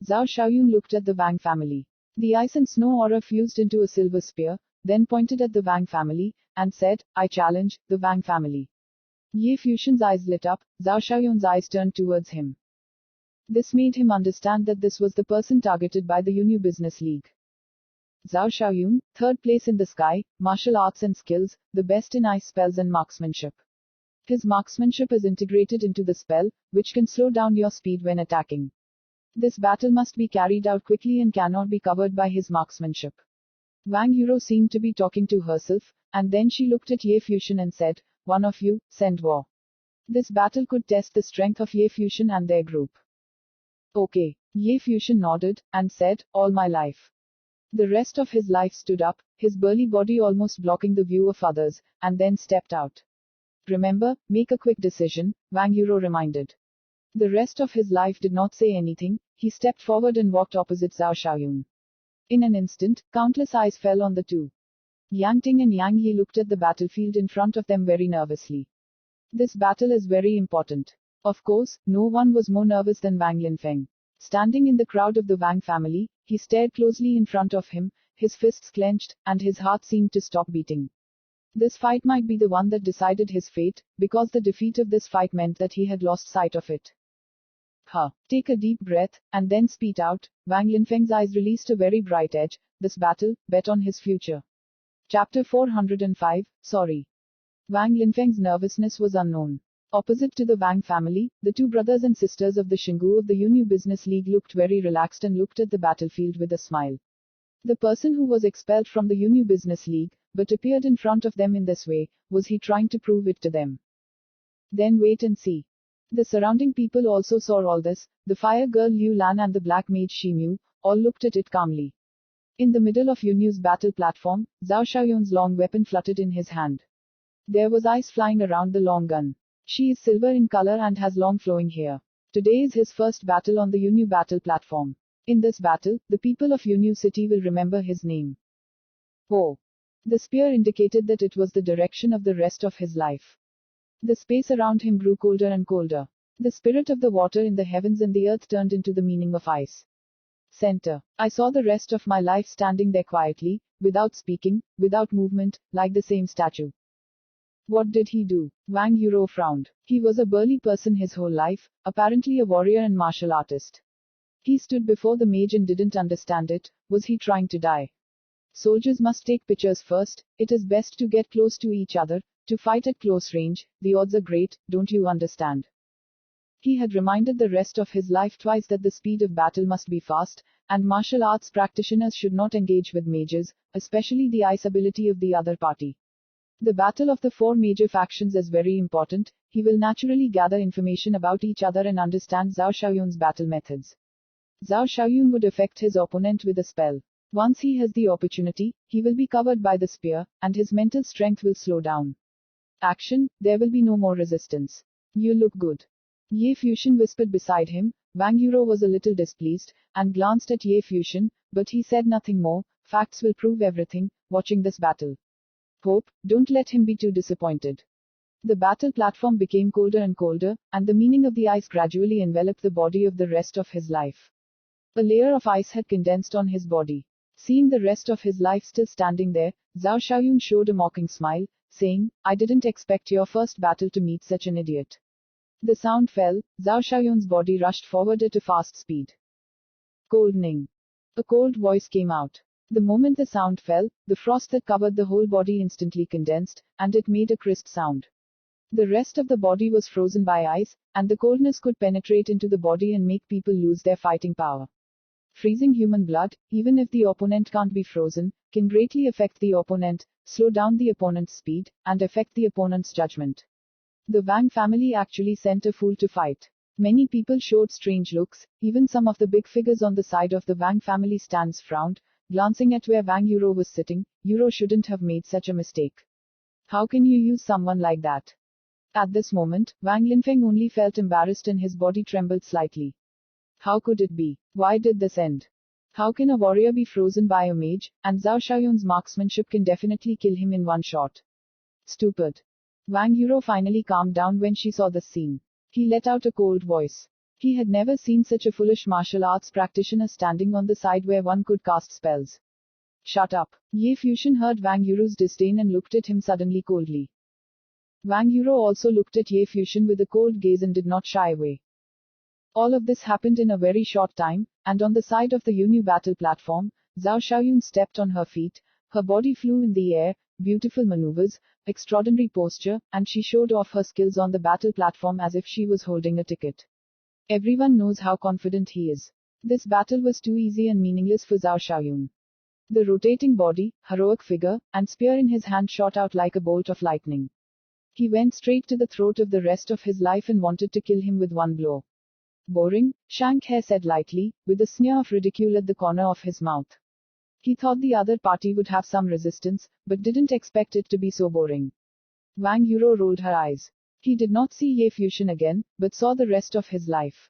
Zhao Xiaoyun looked at the Wang family. The ice and snow aura fused into a silver spear, then pointed at the Wang family, and said, "I challenge, the Wang family." Ye Fusion's eyes lit up, Zhao Xiaoyun's eyes turned towards him. This made him understand that this was the person targeted by the Unu Business League. Zhao Xiaoyun, 3rd place in the sky, martial arts and skills, the best in ice spells and marksmanship. His marksmanship is integrated into the spell, which can slow down your speed when attacking. This battle must be carried out quickly and cannot be covered by his marksmanship. Wang Yuro seemed to be talking to herself, and then she looked at Ye Fusion and said, one of you, send war. This battle could test the strength of Ye Fusion and their group. Okay. Ye Fusion nodded, and said, all my life. The rest of his life stood up, his burly body almost blocking the view of others, and then stepped out. Remember, make a quick decision, Wang Yuro reminded. The rest of his life did not say anything, he stepped forward and walked opposite Zhao Xiaoyun. In an instant, countless eyes fell on the two. Yang Ting and Yang Yi looked at the battlefield in front of them very nervously. This battle is very important. Of course, no one was more nervous than Wang Linfeng. Standing in the crowd of the Wang family, he stared closely in front of him, his fists clenched, and his heart seemed to stop beating. This fight might be the one that decided his fate, because the defeat of this fight meant that he had lost sight of it. Take a deep breath, and then speak out. Wang Linfeng's eyes released a very bright edge. This battle, bet on his future. Chapter 405, Sorry. Wang Linfeng's nervousness was unknown. Opposite to the Wang family, the two brothers and sisters of the Xingu of the Yunyu Business League looked very relaxed and looked at the battlefield with a smile. The person who was expelled from the Yunyu Business League, but appeared in front of them in this way, was he trying to prove it to them? Then wait and see. The surrounding people also saw all this, the fire girl Liu Lan and the black mage Shi Mu, all looked at it calmly. In the middle of Yunyu's battle platform, Zhao Xiaoyun's long weapon fluttered in his hand. There was ice flying around the long gun. She is silver in color and has long flowing hair. Today is his first battle on the Yunyu battle platform. In this battle, the people of Yunyu city will remember his name. Oh. The spear indicated that it was the direction of the rest of his life. The space around him grew colder and colder. The spirit of the water in the heavens and the earth turned into the meaning of ice. Center. I saw the rest of my life standing there quietly, without speaking, without movement, like the same statue. What did he do? Wang Yuro frowned. He was a burly person his whole life, apparently a warrior and martial artist. He stood before the mage and didn't understand it. Was he trying to die? Soldiers must take pictures first, it is best to get close to each other, to fight at close range, the odds are great, don't you understand? He had reminded the rest of his life twice that the speed of battle must be fast, and martial arts practitioners should not engage with mages, especially the ice ability of the other party. The battle of the four major factions is very important, he will naturally gather information about each other and understand Zhao Xiaoyun's battle methods. Zhao Xiaoyun would affect his opponent with a spell. Once he has the opportunity, he will be covered by the spear, and his mental strength will slow down. Action, there will be no more resistance. You look good. Ye Fusion whispered beside him. Wang Yuro was a little displeased, and glanced at Ye Fusion, but he said nothing more. Facts will prove everything, watching this battle. Hope, don't let him be too disappointed. The battle platform became colder and colder, and the meaning of the ice gradually enveloped the body of the rest of his life. A layer of ice had condensed on his body. Seeing the rest of his life still standing there, Zhao Xiaoyun showed a mocking smile, saying, I didn't expect your first battle to meet such an idiot. The sound fell, Zhao Xiaoyun's body rushed forward at a fast speed. Goldening. A cold voice came out. The moment the sound fell, the frost that covered the whole body instantly condensed, and it made a crisp sound. The rest of the body was frozen by ice, and the coldness could penetrate into the body and make people lose their fighting power. Freezing human blood, even if the opponent can't be frozen, can greatly affect the opponent, slow down the opponent's speed, and affect the opponent's judgment. The Wang family actually sent a fool to fight. Many people showed strange looks, even some of the big figures on the side of the Wang family stands frowned, glancing at where Wang Yuro was sitting. Yuro shouldn't have made such a mistake. How can you use someone like that? At this moment, Wang Linfeng only felt embarrassed and his body trembled slightly. How could it be? Why did this end? How can a warrior be frozen by a mage, and Zhao Xiaoyun's marksmanship can definitely kill him in one shot? Stupid. Wang Yuro finally calmed down when she saw this scene. He let out a cold voice. He had never seen such a foolish martial arts practitioner standing on the side where one could cast spells. Shut up. Ye Fusion heard Wang Yuro's disdain and looked at him suddenly coldly. Wang Yuro also looked at Ye Fusion with a cold gaze and did not shy away. All of this happened in a very short time, and on the side of the Yunyu battle platform, Zhao Xiaoyun stepped on her feet, her body flew in the air, beautiful maneuvers, extraordinary posture, and she showed off her skills on the battle platform as if she was holding a ticket. Everyone knows how confident he is. This battle was too easy and meaningless for Zhao Xiaoyun. The rotating body, heroic figure, and spear in his hand shot out like a bolt of lightning. He went straight to the throat of the rest of his life and wanted to kill him with one blow. Boring, Shank He said lightly, with a sneer of ridicule at the corner of his mouth. He thought the other party would have some resistance, but didn't expect it to be so boring. Wang Yuro rolled her eyes. He did not see Ye Fusion again, but saw the rest of his life.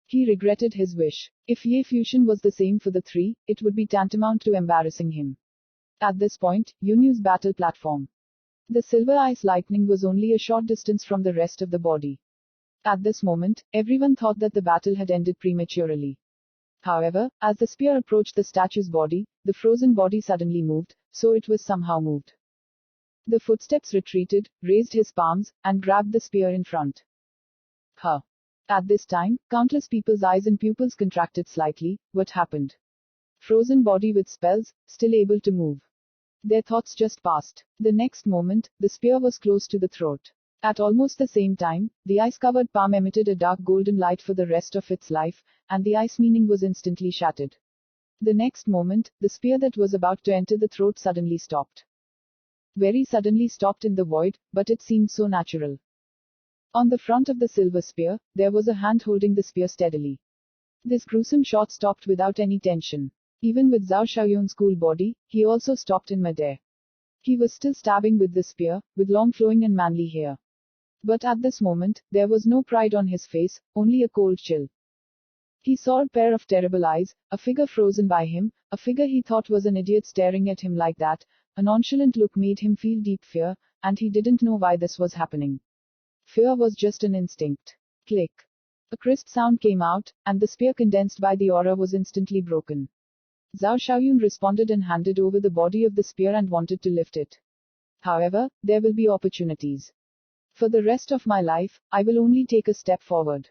He regretted his wish. If Ye Fusion was the same for the three, it would be tantamount to embarrassing him. At this point, Yunyu's battle platform. The silver ice lightning was only a short distance from the rest of the body. At this moment, everyone thought that the battle had ended prematurely. However, as the spear approached the statue's body, the frozen body suddenly moved, so it was somehow moved. The footsteps retreated, raised his palms, and grabbed the spear in front. Huh. At this time, countless people's eyes and pupils contracted slightly. What happened? Frozen body with spells, still able to move. Their thoughts just passed. The next moment, the spear was close to the throat. At almost the same time, the ice-covered palm emitted a dark golden light for the rest of its life, and the ice meaning was instantly shattered. The next moment, the spear that was about to enter the throat suddenly stopped. Very suddenly stopped in the void, but it seemed so natural. On the front of the silver spear, there was a hand holding the spear steadily. This gruesome shot stopped without any tension. Even with Zhao Xiaoyun's cool body, he also stopped in midair. He was still stabbing with the spear, with long flowing and manly hair. But at this moment, there was no pride on his face, only a cold chill. He saw a pair of terrible eyes, a figure frozen by him, a figure he thought was an idiot staring at him like that. A nonchalant look made him feel deep fear, and he didn't know why this was happening. Fear was just an instinct. Click. A crisp sound came out, and the spear condensed by the aura was instantly broken. Zhao Xiaoyun responded and handed over the body of the spear and wanted to lift it. However, there will be opportunities. For the rest of my life, I will only take a step forward.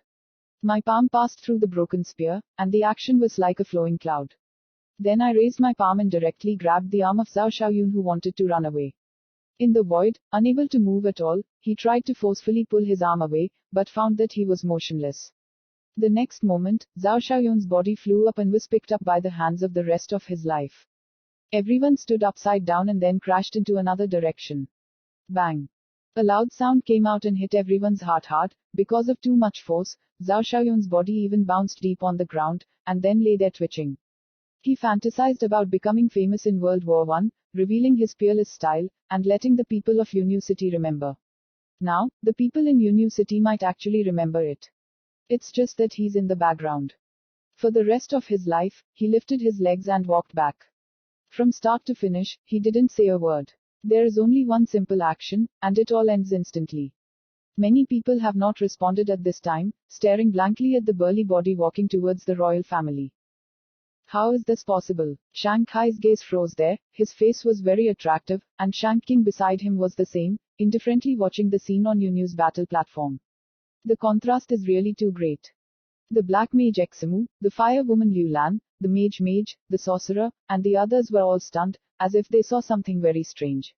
My palm passed through the broken spear, and the action was like a flowing cloud. Then I raised my palm and directly grabbed the arm of Zhao Xiaoyun who wanted to run away. In the void, unable to move at all, he tried to forcefully pull his arm away, but found that he was motionless. The next moment, Zhao Xiaoyun's body flew up and was picked up by the hands of the rest of his life. Everyone stood upside down and then crashed into another direction. Bang! A loud sound came out and hit everyone's heart hard. Because of too much force, Zhao Xiaoyun's body even bounced deep on the ground, and then lay there twitching. He fantasized about becoming famous in World War I, revealing his peerless style, and letting the people of Yunyu City remember. Now, the people in Yunyu City might actually remember it. It's just that he's in the background. For the rest of his life, he lifted his legs and walked back. From start to finish, he didn't say a word. There is only one simple action, and it all ends instantly. Many people have not responded at this time, staring blankly at the burly body walking towards the royal family. How is this possible? Shank Hai's gaze froze there. His face was very attractive, and Shank King beside him was the same, indifferently watching the scene on Yunyu's battle platform. The contrast is really too great. The black mage Examu, the fire woman Liu Lan, the mage, the sorcerer, and the others were all stunned, as if they saw something very strange.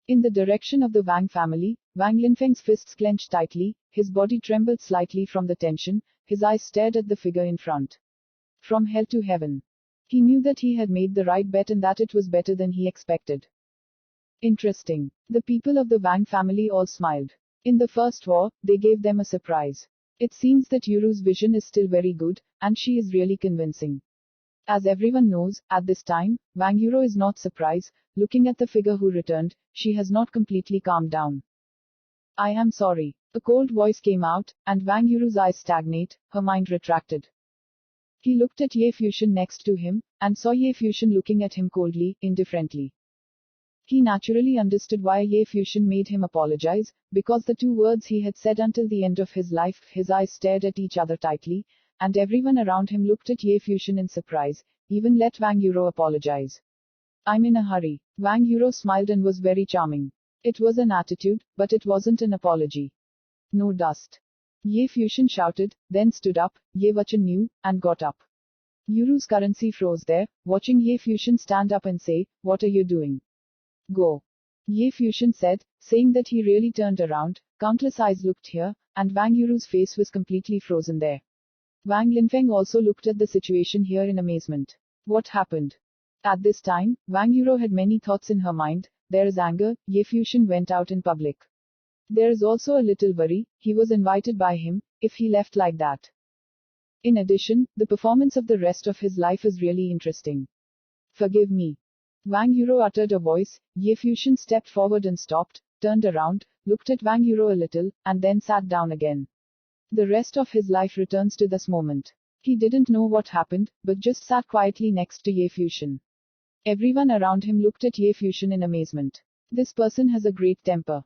In the direction of the Wang family, Wang Linfeng's fists clenched tightly, his body trembled slightly from the tension, his eyes stared at the figure in front. From hell to heaven. He knew that he had made the right bet and that it was better than he expected. Interesting. The people of the Wang family all smiled. In the first war, they gave them a surprise. It seems that Yuru's vision is still very good, and she is really convincing. As everyone knows, at this time, Wang Yuro is not surprised. Looking at the figure who returned, she has not completely calmed down. I am sorry. A cold voice came out, and Wang Yuru's eyes stagnate, her mind retracted. He looked at Ye Fusion next to him, and saw Ye Fusion looking at him coldly, indifferently. He naturally understood why Ye Fusion made him apologize, because the two words he had said until the end of his life, his eyes stared at each other tightly, and everyone around him looked at Ye Fusion in surprise, even let Wang Yuro apologize. I'm in a hurry. Wang Yuro smiled and was very charming. It was an attitude, but it wasn't an apology. No dust. Ye Fusion shouted, then stood up, Ye Wachan knew, and got up. Yuru's currency froze there, watching Ye Fusion stand up and say, what are you doing? Go. Ye Fusion said, saying that he really turned around. Countless eyes looked here, and Wang Yuru's face was completely frozen there. Wang Linfeng also looked at the situation here in amazement. What happened? At this time, Wang Yuro had many thoughts in her mind. There is anger. Ye Fusion went out in public. There is also a little worry, he was invited by him, if he left like that. In addition, the performance of the rest of his life is really interesting. Forgive me. Wang Yuro uttered a voice. Ye Fuxian stepped forward and stopped, turned around, looked at Wang Yuro a little, and then sat down again. The rest of his life returns to this moment. He didn't know what happened, but just sat quietly next to Ye Fuxian. Everyone around him looked at Ye Fuxian in amazement. This person has a great temper.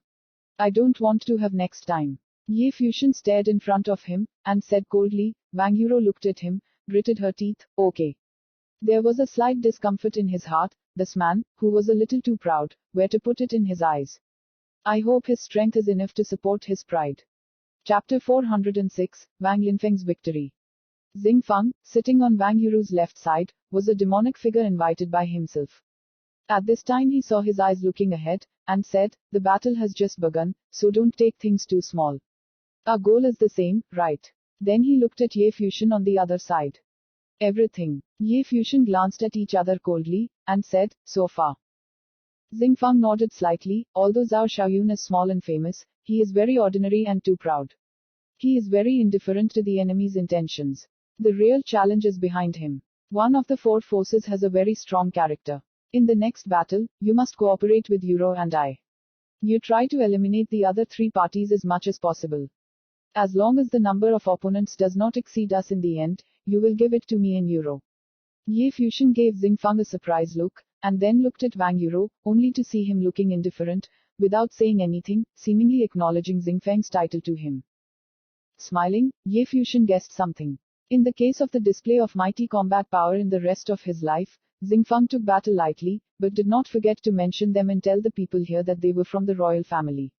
I don't want to have next time. Ye Fuxian stared in front of him, and said coldly. Wang Yuro looked at him, gritted her teeth. Okay. There was a slight discomfort in his heart. This man, who was a little too proud, where to put it in his eyes. I hope his strength is enough to support his pride. Chapter 406, Wang Linfeng's Victory. Xing Feng, sitting on Wang Yuru's left side, was a demonic figure invited by himself. At this time he saw his eyes looking ahead, and said, the battle has just begun, so don't take things too small. Our goal is the same, right? Then he looked at Ye Fuxian on the other side. Everything. Ye Fuxian glanced at each other coldly, and said, so far. Xing Feng nodded slightly. Although Zhao Xiaoyun is small and famous, he is very ordinary and too proud. He is very indifferent to the enemy's intentions. The real challenge is behind him. One of the four forces has a very strong character. In the next battle, you must cooperate with Yuro and I. You try to eliminate the other three parties as much as possible. As long as the number of opponents does not exceed us in the end, you will give it to me in Yuro. Ye Fuxian gave Xing Feng a surprised look, and then looked at Wang Yuro, only to see him looking indifferent, without saying anything, seemingly acknowledging Xing Feng's title to him. Smiling, Ye Fuxian guessed something. In the case of the display of mighty combat power in the rest of his life, Xing Feng took battle lightly, but did not forget to mention them and tell the people here that they were from the royal family.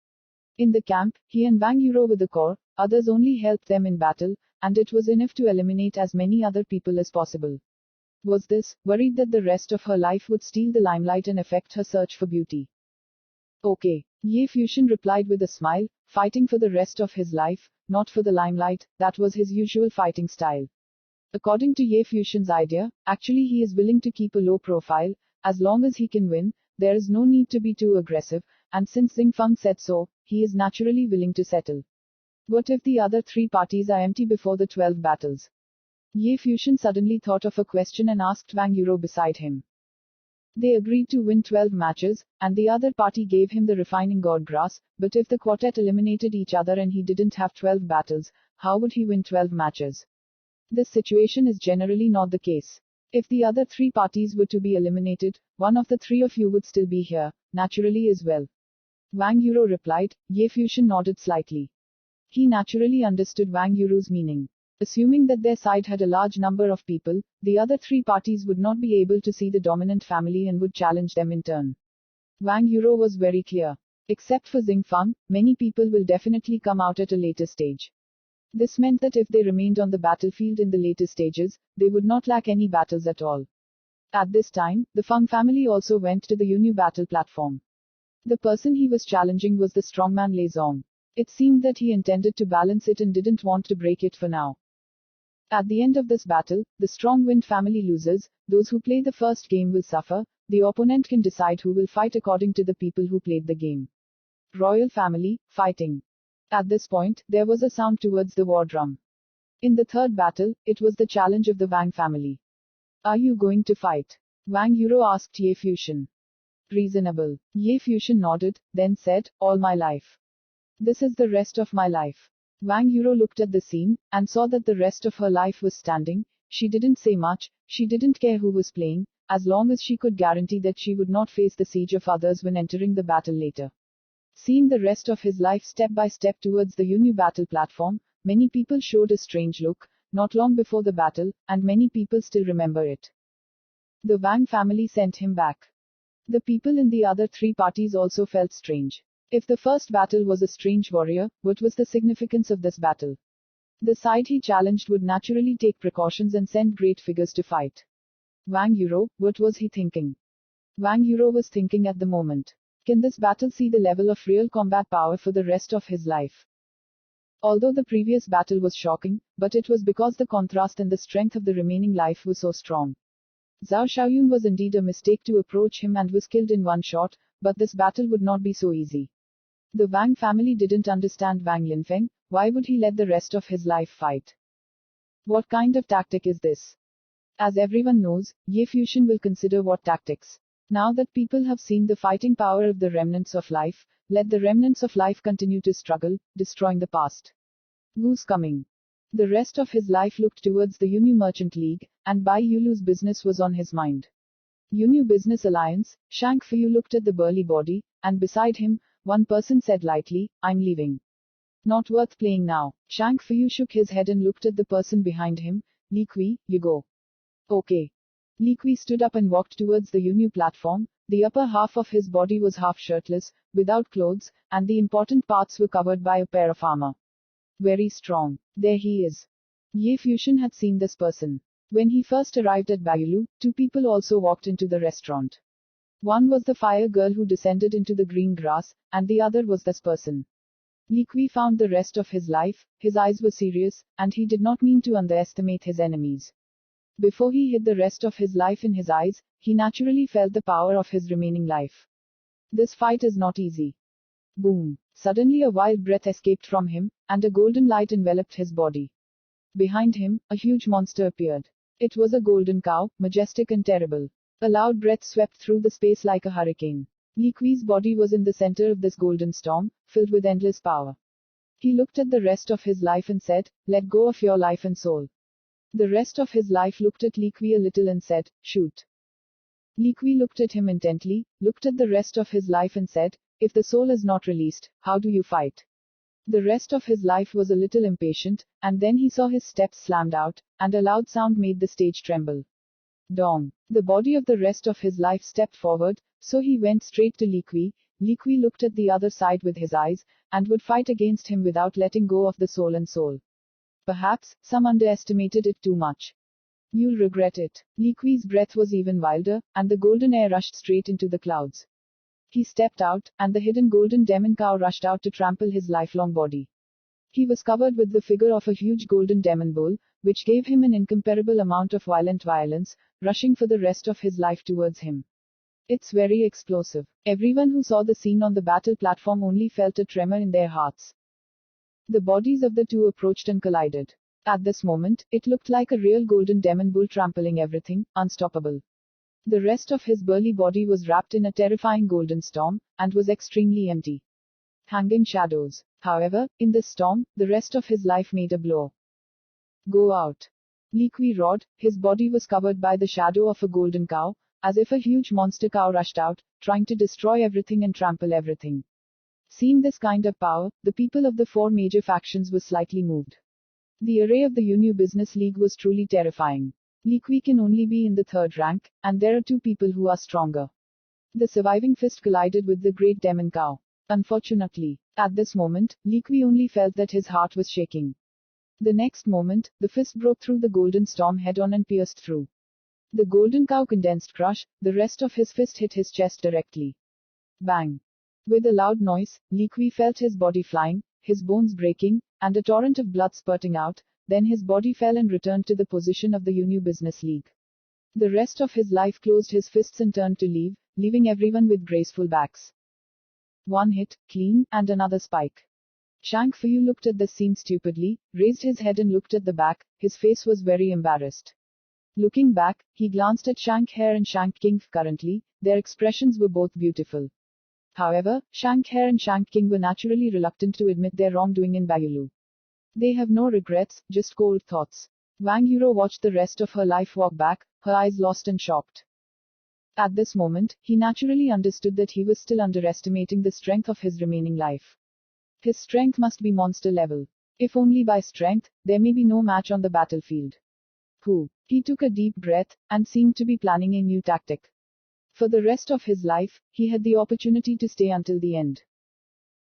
In the camp, he and Wang Yuro were the core, others only helped them in battle, and it was enough to eliminate as many other people as possible. Was this, worried that the rest of her life would steal the limelight and affect her search for beauty? Okay. Ye Fuxian replied with a smile, fighting for the rest of his life, not for the limelight, that was his usual fighting style. According to Ye Fuxian's idea, actually he is willing to keep a low profile, as long as he can win, there is no need to be too aggressive, and since Xing Feng said so, he is naturally willing to settle. What if the other three parties are empty before the 12 battles? Ye Fuxian suddenly thought of a question and asked Wang Yuro beside him. They agreed to win 12 matches, and the other party gave him the refining god grass, but if the quartet eliminated each other and he didn't have 12 battles, how would he win 12 matches? This situation is generally not the case. If the other three parties were to be eliminated, one of the three of you would still be here, naturally as well. Wang Yuro replied. Ye Fuxian nodded slightly. He naturally understood Wang Yuro's meaning. Assuming that their side had a large number of people, the other three parties would not be able to see the dominant family and would challenge them in turn. Wang Yuro was very clear. Except for Xing Feng, many people will definitely come out at a later stage. This meant that if they remained on the battlefield in the later stages, they would not lack any battles at all. At this time, the Feng family also went to the Yunyu battle platform. The person he was challenging was the strongman Lei Zong. It seemed that he intended to balance it and didn't want to break it for now. At the end of this battle, the strong wind family loses, those who play the first game will suffer, the opponent can decide who will fight according to the people who played the game. Royal family, fighting. At this point, there was a sound towards the war drum. In the third battle, it was the challenge of the Wang family. Are you going to fight? Wang Yuro asked Ye Fuxian. Reasonable. Ye Fuxian nodded, then said, all my life. This is the rest of my life. Wang Yuro looked at the scene, and saw that the rest of her life was standing. She didn't say much, she didn't care who was playing, as long as she could guarantee that she would not face the siege of others when entering the battle later. Seeing the rest of his life step by step towards the Yunyu battle platform, many people showed a strange look, not long before the battle, and many people still remember it. The Wang family sent him back. The people in the other three parties also felt strange. If the first battle was a strange warrior, what was the significance of this battle? The side he challenged would naturally take precautions and send great figures to fight. Wang Yuro, what was he thinking? Wang Yuro was thinking at the moment. Can this battle see the level of real combat power for the rest of his life? Although the previous battle was shocking, but it was because the contrast and the strength of the remaining life was so strong. Zhao Xiaoyun was indeed a mistake to approach him and was killed in one shot, but this battle would not be so easy. The Wang family didn't understand Wang Linfeng. Why would he let the rest of his life fight? What kind of tactic is this? As everyone knows, Ye Fusion will consider what tactics. Now that people have seen the fighting power of the remnants of life, let the remnants of life continue to struggle, destroying the past. Wu's coming. The rest of his life looked towards the Yunyu Merchant League, and Bai Yulu's business was on his mind. Yunyu Business Alliance. Shang Fu looked at the burly body, and beside him, one person said lightly, I'm leaving. Not worth playing now. Shang Fu shook his head and looked at the person behind him. Li Kui, you go. Okay. Li Kui stood up and walked towards the Yunyu platform. The upper half of his body was half shirtless, without clothes, and the important parts were covered by a pair of armor. Very strong. There he is. Ye Fusion had seen this person. When he first arrived at Baiulu, two people also walked into the restaurant. One was the fire girl who descended into the green grass, and the other was this person. Li Kui found the rest of his life, his eyes were serious, and he did not mean to underestimate his enemies. Before he hid the rest of his life in his eyes, he naturally felt the power of his remaining life. This fight is not easy. Boom! Suddenly a wild breath escaped from him, and a golden light enveloped his body. Behind him, a huge monster appeared. It was a golden cow, majestic and terrible. A loud breath swept through the space like a hurricane. Li Kui's body was in the center of this golden storm, filled with endless power. He looked at the rest of his life and said, let go of your life and soul. The rest of his life looked at Li Kui a little and said, shoot. Li Kui looked at him intently, looked at the rest of his life and said, if the soul is not released, how do you fight? The rest of his life was a little impatient, and then he saw his steps slammed out, and a loud sound made the stage tremble. Dong. The body of the rest of his life stepped forward, so he went straight to Li Kui. Li Kui looked at the other side with his eyes, and would fight against him without letting go of the soul and soul. Perhaps, some underestimated it too much. You'll regret it. Li Kui's breath was even wilder, and the golden air rushed straight into the clouds. He stepped out, and the hidden golden demon cow rushed out to trample his lifelong body. He was covered with the figure of a huge golden demon bull, which gave him an incomparable amount of violent violence, rushing for the rest of his life towards him. It's very explosive. Everyone who saw the scene on the battle platform only felt a tremor in their hearts. The bodies of the two approached and collided. At this moment, it looked like a real golden demon bull trampling everything, unstoppable. The rest of his burly body was wrapped in a terrifying golden storm, and was extremely empty. Hanging shadows. However, in this storm, the rest of his life made a blow. Go out. Li Kui roared. His body was covered by the shadow of a golden cow, as if a huge monster cow rushed out, trying to destroy everything and trample everything. Seeing this kind of power, the people of the four major factions were slightly moved. The array of the Yunyu Business League was truly terrifying. Li Kui can only be in the third rank, and there are two people who are stronger. The surviving fist collided with the great demon cow. Unfortunately, at this moment, Li Kui only felt that his heart was shaking. The next moment, the fist broke through the golden storm head-on and pierced through. The golden cow condensed crush, the rest of his fist hit his chest directly. Bang! With a loud noise, Li Kui felt his body flying, his bones breaking, and a torrent of blood spurting out. Then his body fell and returned to the position of the Yunyu Business League. The rest of his life closed his fists and turned to leave, leaving everyone with graceful backs. One hit, clean, and another spike. Shang Fu looked at the scene stupidly, raised his head and looked at the back. His face was very embarrassed. Looking back, he glanced at Shank Hair and Shank King. Currently, their expressions were both beautiful. However, Shank Hair and Shank King were naturally reluctant to admit their wrongdoing in Baiulu. They have no regrets, just cold thoughts. Wang Yuro watched the rest of her life walk back, her eyes lost and shocked. At this moment, he naturally understood that he was still underestimating the strength of his remaining life. His strength must be monster level. If only by strength, there may be no match on the battlefield. He took a deep breath, and seemed to be planning a new tactic. For the rest of his life, he had the opportunity to stay until the end.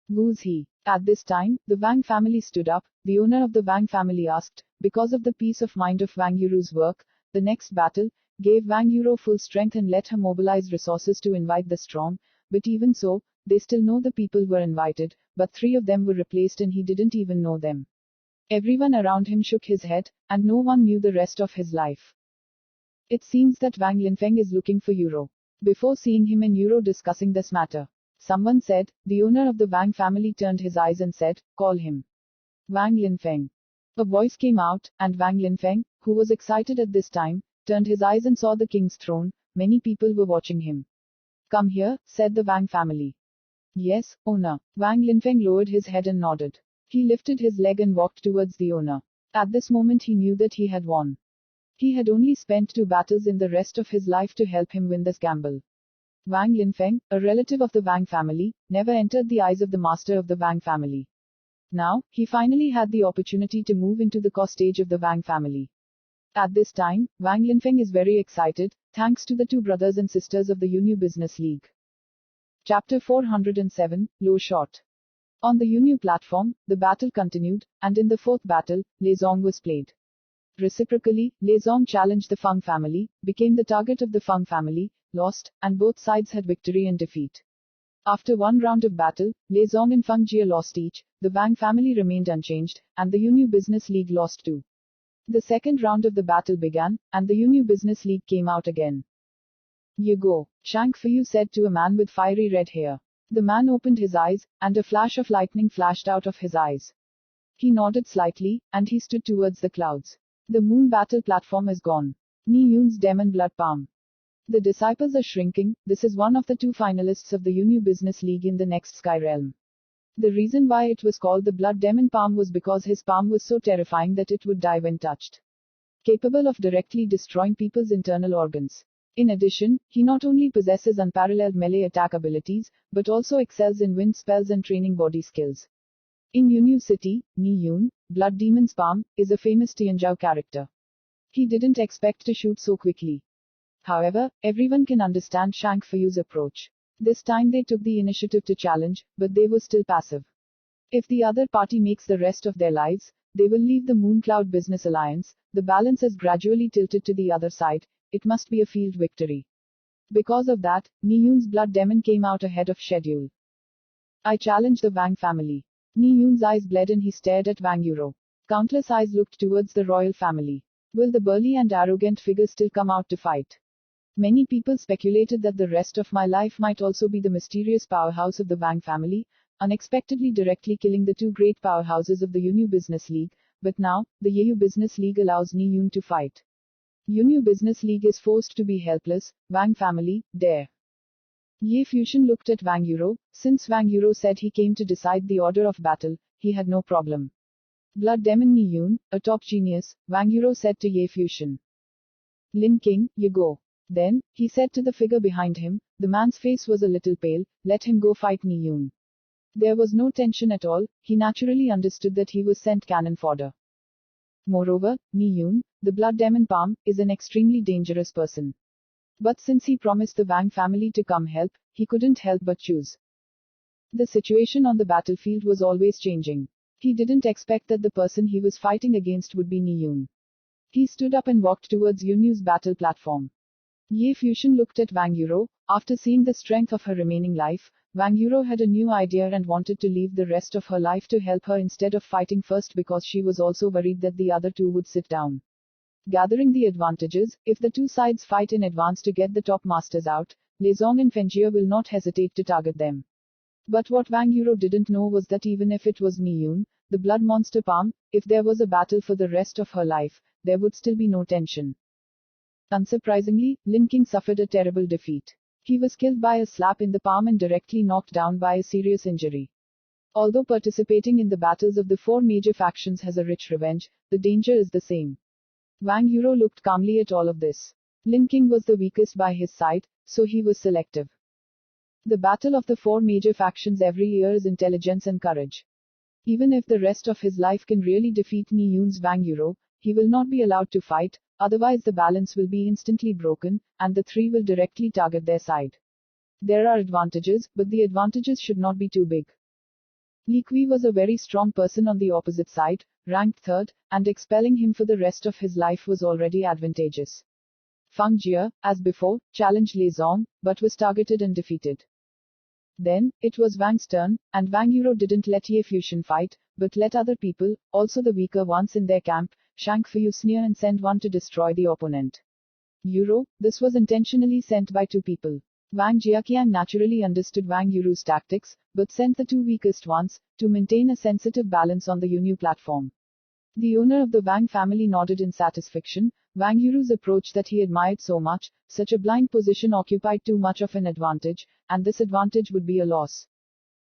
Who's he? At this time, the Wang family stood up. The owner of the Wang family asked, because of the peace of mind of Wang Yuru's work, the next battle gave Wang Yuro full strength and let her mobilize resources to invite the strong, but even so, they still know the people were invited, but 3 of them were replaced and he didn't even know them. Everyone around him shook his head, and no one knew the rest of his life. It seems that Wang Linfeng is looking for Yuro. Before seeing him and Yuro discussing this matter, someone said. The owner of the Wang family turned his eyes and said, "Call him." Wang Linfeng. A voice came out, and Wang Linfeng, who was excited at this time, turned his eyes and saw the king's throne. Many people were watching him. "Come here," said the Wang family. "Yes, owner." Wang Linfeng lowered his head and nodded. He lifted his leg and walked towards the owner. At this moment he knew that he had won. He had only spent 2 battles in the rest of his life to help him win this gamble. Wang Linfeng, a relative of the Wang family, never entered the eyes of the master of the Wang family. Now, he finally had the opportunity to move into the core stage of the Wang family. At this time, Wang Linfeng is very excited, thanks to the 2 brothers and sisters of the UNU Business League. Chapter 407, Low Shot. On the UNU platform, the battle continued, and in the 4th battle, Lei Zong was played. Reciprocally, Lei Zong challenged the Feng family, became the target of the Feng family, lost, and both sides had victory and defeat. After 1 round of battle, Lei Zong and Feng Jie lost each, the Wang family remained unchanged, and the UNU Business League lost too. The 2nd round of the battle began, and the UNU Business League came out again. "You go," Shang Feyu said to a man with fiery red hair. The man opened his eyes, and a flash of lightning flashed out of his eyes. He nodded slightly, and he stood towards the clouds. The moon battle platform is gone. Ni Yun's Demon Blood Palm. The disciples are shrinking. This is one of the 2 finalists of the UNU Business League in the next Sky Realm. The reason why it was called the Blood Demon Palm was because his palm was so terrifying that it would die when touched. Capable of directly destroying people's internal organs. In addition, he not only possesses unparalleled melee attack abilities, but also excels in wind spells and training body skills. In UNU City, Ni Yun, Blood Demon's Palm, is a famous Tianzhou character. He didn't expect to shoot so quickly. However, everyone can understand Shang Feyu's approach. This time they took the initiative to challenge, but they were still passive. If the other party makes the rest of their lives, they will leave the Mooncloud Business Alliance. The balance has gradually tilted to the other side. It must be a field victory. Because of that, Ni Yun's Blood Demon came out ahead of schedule. "I challenge the Wang family." Ni Yun's eyes bled and he stared at Wang Yuro. Countless eyes looked towards the royal family. Will the burly and arrogant figure still come out to fight? Many people speculated that the rest of my life might also be the mysterious powerhouse of the Wang family, unexpectedly directly killing the 2 great powerhouses of the UNU Business League, but now, the UNU Business League allows Ni Yun to fight. UNU Business League is forced to be helpless. Wang family, dare. Ye Fusion looked at Wang Yuro. Since Wang Yuro said he came to decide the order of battle, he had no problem. Blood Demon Ni Yun, a top genius, Wang Yuro said to Ye Fusion. "Lin King, you go." Then, he said to the figure behind him. The man's face was a little pale. "Let him go fight Ni Yun." There was no tension at all. He naturally understood that he was sent cannon fodder. Moreover, Ni Yun, the Blood Demon Palm, is an extremely dangerous person. But since he promised the Wang family to come help, he couldn't help but choose. The situation on the battlefield was always changing. He didn't expect that the person he was fighting against would be Ni Yun. He stood up and walked towards Yunu's battle platform. Ye Fusion looked at Wang Yuro. After seeing the strength of her remaining life, Wang Yuro had a new idea and wanted to leave the rest of her life to help her instead of fighting first because she was also worried that the other 2 would sit down. Gathering the advantages, if the 2 sides fight in advance to get the top masters out, Lei Zong and Feng Jie will not hesitate to target them. But what Wang Yuro didn't know was that even if it was Ni Yun, the Blood Monster Palm, if there was a battle for the rest of her life, there would still be no tension. Unsurprisingly, Lin King suffered a terrible defeat. He was killed by a slap in the palm and directly knocked down by a serious injury. Although participating in the battles of the 4 major factions has a rich revenge, the danger is the same. Wang Yuro looked calmly at all of this. Lin King was the weakest by his side, so he was selective. The battle of the 4 major factions every year is intelligence and courage. Even if the rest of his life can really defeat Ni Yun's Wang Yuro, he will not be allowed to fight, otherwise the balance will be instantly broken, and the 3 will directly target their side. There are advantages, but the advantages should not be too big. Li Kui was a very strong person on the opposite side, ranked 3rd, and expelling him for the rest of his life was already advantageous. Feng Jie, as before, challenged Lei Zong, but was targeted and defeated. Then, it was Wang's turn, and Wang Yuro didn't let Ye Fusion fight, but let other people, also the weaker ones in their camp, Shang Feyu sneer and send one to destroy the opponent. Yuro, this was intentionally sent by 2 people. Wang Jiaqiang naturally understood Wang Yuru's tactics, but sent the two weakest ones to maintain a sensitive balance on the Yunyu platform. The owner of the Wang family nodded in satisfaction. Wang Yuru's approach that he admired so much, such a blind position occupied too much of an advantage, and this advantage would be a loss.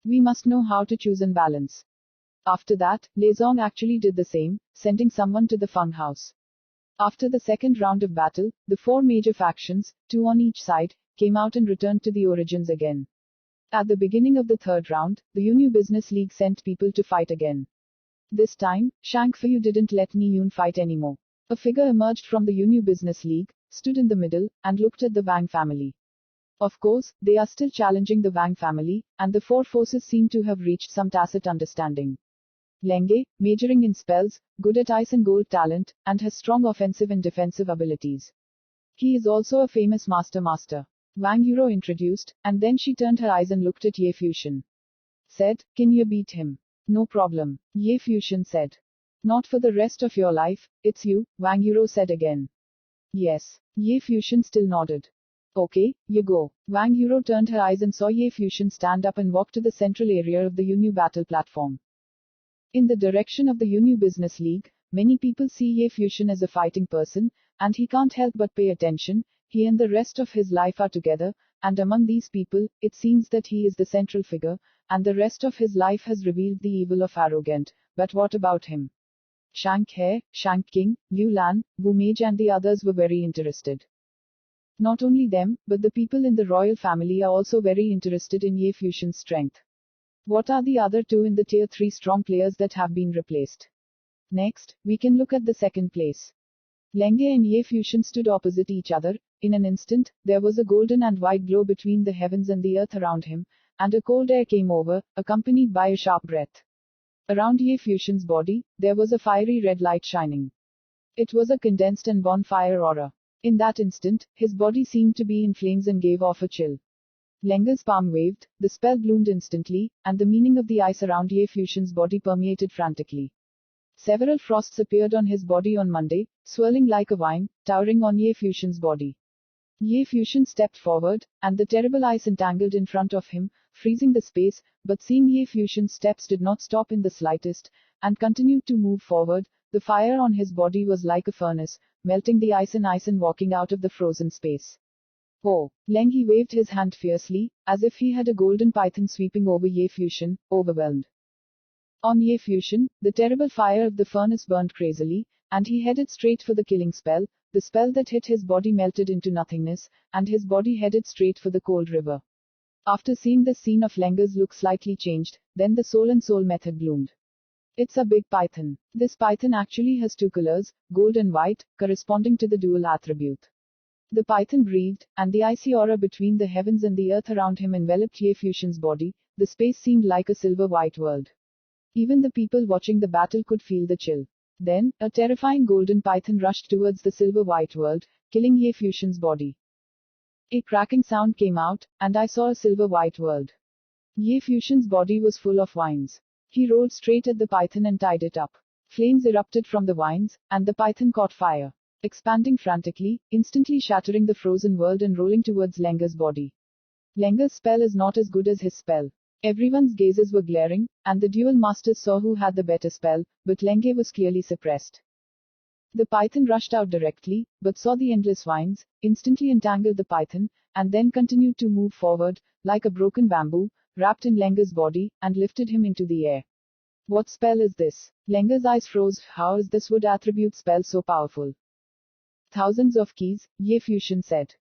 We must know how to choose and balance. After that, Lei Zong actually did the same, sending someone to the Feng house. After the second round of battle, the four major factions, two on each side, came out and returned to the origins again. At the beginning of the third round, the Yunyu Business League sent people to fight again. This time, Shang Feiyu didn't let Ni Yun fight anymore. A figure emerged from the Yunyu Business League, stood in the middle, and looked at the Wang family. Of course, they are still challenging the Wang family, and the four forces seem to have reached some tacit understanding. Lenge, majoring in spells, good at ice and gold talent, and has strong offensive and defensive abilities. He is also a famous master. Wang Yuro introduced, and then she turned her eyes and looked at Ye Fusion. Said, can you beat him? No problem. Ye Fusion said. Not for the rest of your life, it's you, Wang Yuro said again. Yes. Ye Fusion still nodded. Okay, you go. Wang Yuro turned her eyes and saw Ye Fusion stand up and walk to the central area of the Yunyu battle platform. In the direction of the Yunyu Business League, many people see Ye Fusion as a fighting person, and he can't help but pay attention. He and the rest of his life are together, and among these people, it seems that he is the central figure, and the rest of his life has revealed the evil of arrogant. But what about him? Shank He, Shank King, Liu Lan, Wu Mage and the others were very interested. Not only them, but the people in the royal family are also very interested in Ye Fusion's strength. What are the other two in the tier 3 strong players that have been replaced? Next, we can look at the second place. Lenge and Ye Fusion stood opposite each other. In an instant, there was a golden and white glow between the heavens and the earth around him, and a cold air came over, accompanied by a sharp breath. Around Ye Fusion's body, there was a fiery red light shining. It was a condensed and bonfire aura. In that instant, his body seemed to be in flames and gave off a chill. Lenge's palm waved, the spell bloomed instantly, and the meaning of the ice around Ye Fusion's body permeated frantically. Several frosts appeared on his body on Monday, swirling like a vine, towering on Ye Fusion's body. Ye Fusion stepped forward, and the terrible ice entangled in front of him, freezing the space, but seeing Ye Fusion's steps did not stop in the slightest, and continued to move forward. The fire on his body was like a furnace, melting the ice and walking out of the frozen space. Oh! Lenge waved his hand fiercely, as if he had a golden python sweeping over Ye Fusion, overwhelmed. On Ye Fusion, the terrible fire of the furnace burned crazily, and he headed straight for the killing spell. The spell that hit his body melted into nothingness, and his body headed straight for the cold river. After seeing the scene of Lenge's look slightly changed, then the soul and soul method bloomed. It's a big python. This python actually has two colors, gold and white, corresponding to the dual attribute. The python breathed, and the icy aura between the heavens and the earth around him enveloped Ye Fusion's body. The space seemed like a silver-white world. Even the people watching the battle could feel the chill. Then, a terrifying golden python rushed towards the silver-white world, killing Ye Fusion's body. A cracking sound came out, and I saw a silver-white world. Ye Fusion's body was full of vines. He rolled straight at the python and tied it up. Flames erupted from the vines, and the python caught fire, expanding frantically, instantly shattering the frozen world and rolling towards Lenge's body. Lenge's spell is not as good as his spell. Everyone's gazes were glaring, and the dual masters saw who had the better spell, but Lenge was clearly suppressed. The python rushed out directly, but saw the endless vines, instantly entangled the python, and then continued to move forward, like a broken bamboo, wrapped in Lenge's body, and lifted him into the air. What spell is this? Lenge's eyes froze. How is this wood attribute spell so powerful? Thousands of keys, Ye Fusion said.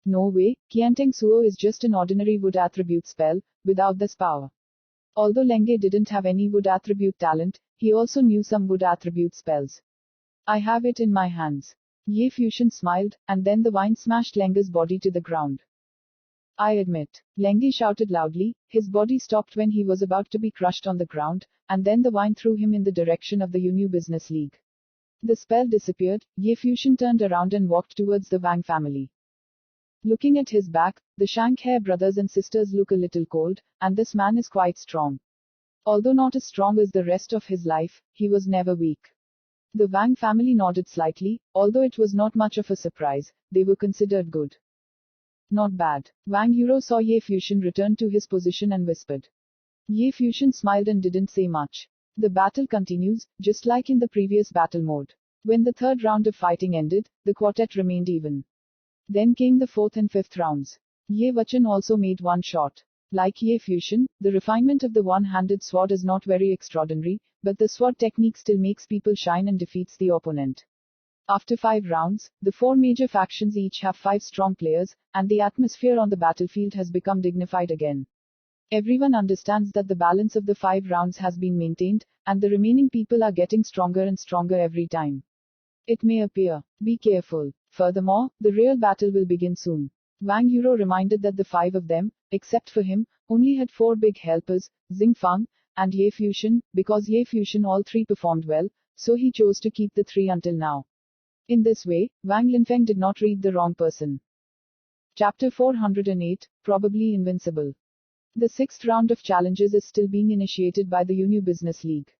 No way, Qianteng Suo is just an ordinary wood attribute spell, without this power. Although Lenge didn't have any wood attribute talent, he also knew some wood attribute spells. I have it in my hands. Ye Fusion smiled, and then the vine smashed Lenge's body to the ground. I admit. Lenge shouted loudly. His body stopped when he was about to be crushed on the ground, and then the vine threw him in the direction of the Yunyu Business League. The spell disappeared. Ye Fusion turned around and walked towards the Wang family. Looking at his back, the Shanghai brothers and sisters look a little cold, and this man is quite strong. Although not as strong as the rest of his life, he was never weak. The Wang family nodded slightly, although it was not much of a surprise, they were considered good. Not bad. Wang Yuro saw Ye Fuxian return to his position and whispered. Ye Fuxian smiled and didn't say much. The battle continues, just like in the previous battle mode. When the third round of fighting ended, the quartet remained even. Then came the fourth and fifth rounds. Ye Wuchen also made one shot. Like Ye Fuxian, the refinement of the one-handed sword is not very extraordinary, but the sword technique still makes people shine and defeats the opponent. After 5 rounds, the 4 major factions each have 5 strong players, and the atmosphere on the battlefield has become dignified again. Everyone understands that the balance of the 5 rounds has been maintained, and the remaining people are getting stronger and stronger every time. It may appear. Be careful. Furthermore, the real battle will begin soon. Wang Yuro reminded that the 5 of them, except for him, only had 4 big helpers, Xing Fang, and Ye Fuxian. Because Ye Fuxian all 3 performed well, so he chose to keep the 3 until now. In this way, Wang Linfeng did not read the wrong person. Chapter 408, Probably Invincible. The 6th round of challenges is still being initiated by the Unu Business League.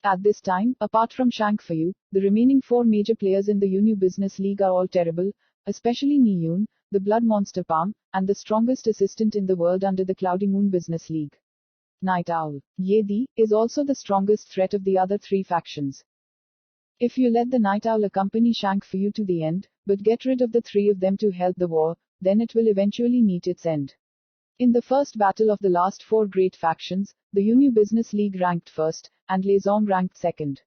At this time, apart from Shang Feyu, the remaining 4 major players in the Unu Business League are all terrible, especially Ni Yun, the Blood Monster Palm, and the strongest assistant in the world under the Cloudy Moon Business League. Night Owl, Ye Di, is also the strongest threat of the other 3 factions. If you let the Night Owl accompany Shang Feyu to the end, but get rid of the 3 of them to help the war, then it will eventually meet its end. In the first battle of the last 4 great factions, the Unu Business League ranked first, and Lezong ranked second.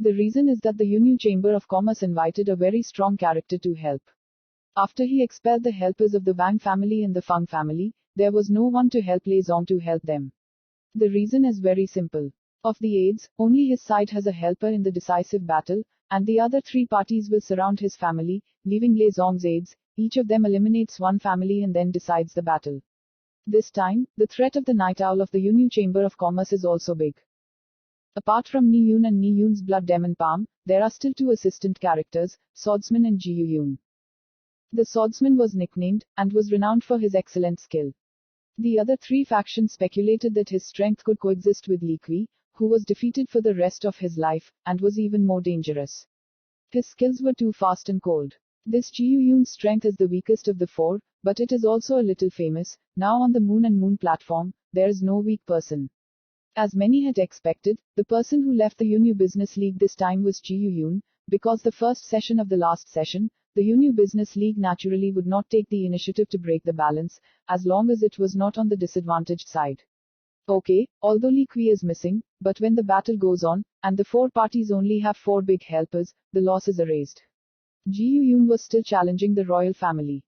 The reason is that the Unu Chamber of Commerce invited a very strong character to help. After he expelled the helpers of the Wang family and the Feng family, there was no one to help Lezong to help them. The reason is very simple. Of the aides, only his side has a helper in the decisive battle, and the other 3 parties will surround his family, leaving Lezong's aides. Each of them eliminates one family and then decides the battle. This time, the threat of the Night Owl of the Unu Chamber of Commerce is also big. Apart from Ni Yun and Ni Yun's Blood Demon Palm, there are still 2 assistant characters, Swordsman and Ji Yun. The Swordsman was nicknamed, and was renowned for his excellent skill. The other 3 factions speculated that his strength could coexist with Li Kui, who was defeated for the rest of his life, and was even more dangerous. His skills were too fast and cold. This Ji Yun's strength is the weakest of the 4, but it is also a little famous. Now on the Moon and Moon platform, there is no weak person. As many had expected, the person who left the Unu Business League this time was Ji Yun, because the first session of the last session, the Unu Business League naturally would not take the initiative to break the balance, as long as it was not on the disadvantaged side. Okay, although Li Kui is missing, but when the battle goes on, and the 4 parties only have 4 big helpers, the loss is erased. Ji Yun was still challenging the royal family.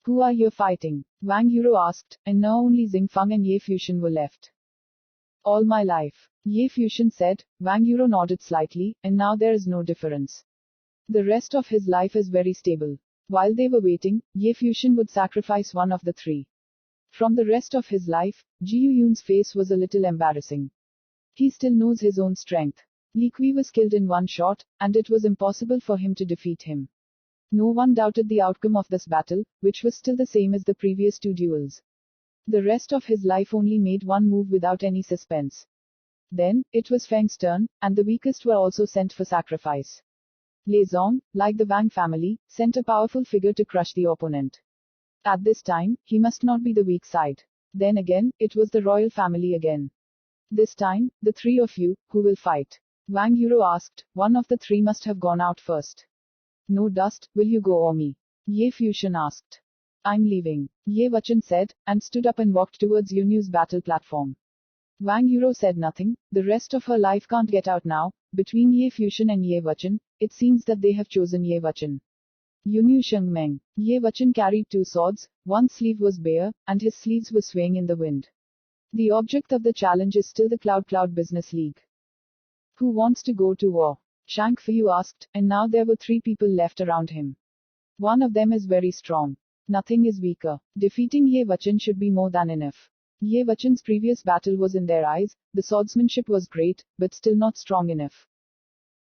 Who are you fighting? Wang Yuro asked, and now only Xing Fang and Ye Fuxian were left. All my life. Ye Fuxian said. Wang Yuro nodded slightly, and now there is no difference. The rest of his life is very stable. While they were waiting, Ye Fuxian would sacrifice one of the 3. From the rest of his life, Ji Yun's face was a little embarrassing. He still knows his own strength. Li Kui was killed in one shot, and it was impossible for him to defeat him. No one doubted the outcome of this battle, which was still the same as the previous 2 duels. The rest of his life only made one move without any suspense. Then, it was Feng's turn, and the weakest were also sent for sacrifice. Lezong, like the Wang family, sent a powerful figure to crush the opponent. At this time, he must not be the weak side. Then again, it was the royal family again. This time, the 3 of you, who will fight? Wang Yuro asked. One of the 3 must have gone out first. No dust, will you go or me? Ye Fuxian asked. I'm leaving, Ye Wuchen said, and stood up and walked towards Unu's battle platform. Wang Yuro said nothing. The rest of her life can't get out now. Between Ye Fuxian and Ye Wuchen, it seems that they have chosen Ye Wuchen. Unu Shengmeng. Ye Wuchen carried 2 swords, one sleeve was bare, and his sleeves were swaying in the wind. The object of the challenge is still the Cloud Business League. Who wants to go to war? Shang Feyu asked, and now there were 3 people left around him. One of them is very strong. Nothing is weaker. Defeating Ye Wuchen should be more than enough. Ye Wuchen's previous battle was in their eyes. The swordsmanship was great, but still not strong enough.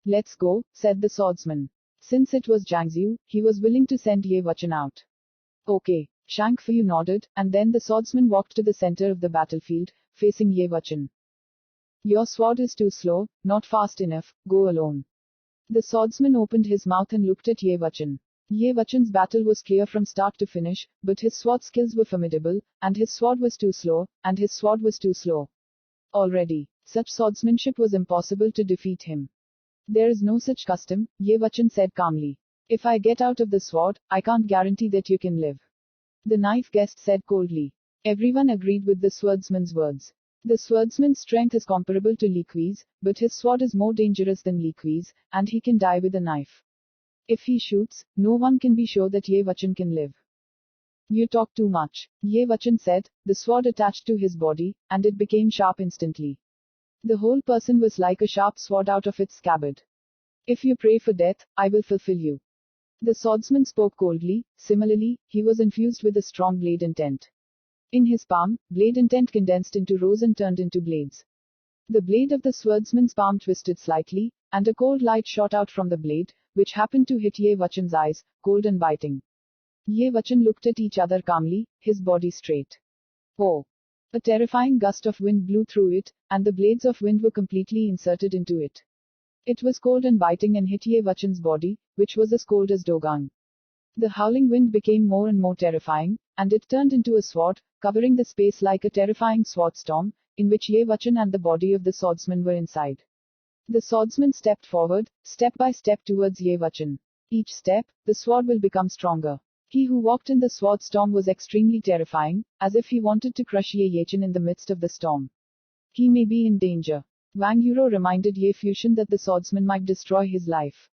Let's go, said the swordsman. Since it was Zhang Xiu, he was willing to send Ye Wuchen out. Okay. Shang Feyu nodded, and then the swordsman walked to the center of the battlefield, facing Ye Wuchen. Your sword is too slow, not fast enough, go alone. The swordsman opened his mouth and looked at Ye Wuchen. Ye Wachan's battle was clear from start to finish, but his sword skills were formidable, and his sword was too slow, and his sword was too slow. Already, such swordsmanship was impossible to defeat him. There is no such custom, Ye Wachan said calmly. If I get out of the sword, I can't guarantee that you can live. The knife guest said coldly. Everyone agreed with the swordsman's words. The swordsman's strength is comparable to Li Kui's, but his sword is more dangerous than Li Kui's, and he can die with a knife. If he shoots, no one can be sure that Ye Wachan can live. You talk too much, Ye Wachan said, the sword attached to his body, and it became sharp instantly. The whole person was like a sharp sword out of its scabbard. If you pray for death, I will fulfill you. The swordsman spoke coldly, similarly, he was infused with a strong blade intent. In his palm, blade intent condensed into rows and turned into blades. The blade of the swordsman's palm twisted slightly, and a cold light shot out from the blade, which happened to hit Ye Wachan's eyes, cold and biting. Ye Wachan looked at each other calmly, his body straight. Oh! A terrifying gust of wind blew through it, and the blades of wind were completely inserted into it. It was cold and biting and hit Ye Wachan's body, which was as cold as Dogang. The howling wind became more and more terrifying, and it turned into a sword, covering the space like a terrifying sword storm, in which Ye Wachan and the body of the swordsman were inside. The swordsman stepped forward, step by step towards Ye Wachan. Each step, the sword will become stronger. He who walked in the sword storm was extremely terrifying, as if he wanted to crush Ye Wachan in the midst of the storm. He may be in danger. Wang Yuro reminded Ye Fuxian that the swordsman might destroy his life.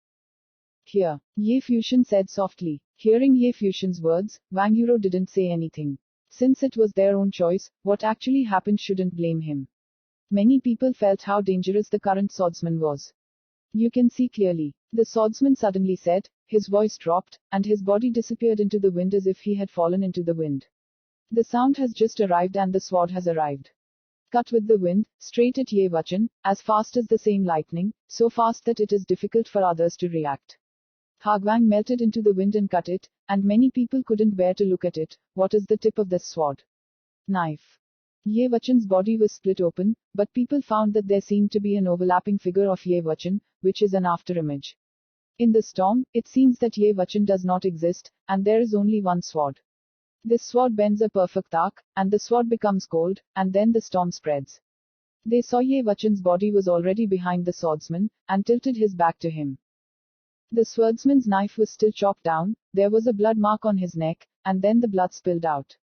Here, Ye Fuxian said softly. Hearing Ye Fuxian's words, Wang Yuro didn't say anything. Since it was their own choice, what actually happened shouldn't blame him. Many people felt how dangerous the current swordsman was. You can see clearly. The swordsman suddenly said, his voice dropped, and his body disappeared into the wind as if he had fallen into the wind. The sound has just arrived and the sword has arrived. Cut with the wind, straight at Ye Wachan, as fast as the same lightning, so fast that it is difficult for others to react. Hagwang melted into the wind and cut it, and many people couldn't bear to look at it. What is the tip of this sword? Knife. Ye Wachan's body was split open, but people found that there seemed to be an overlapping figure of Ye Wachan, which is an afterimage. In the storm, it seems that Ye Wachan does not exist, and there is only one sword. This sword bends a perfect arc, and the sword becomes cold, and then the storm spreads. They saw Ye Wachan's body was already behind the swordsman, and tilted his back to him. The swordsman's knife was still chopped down, there was a blood mark on his neck, and then the blood spilled out.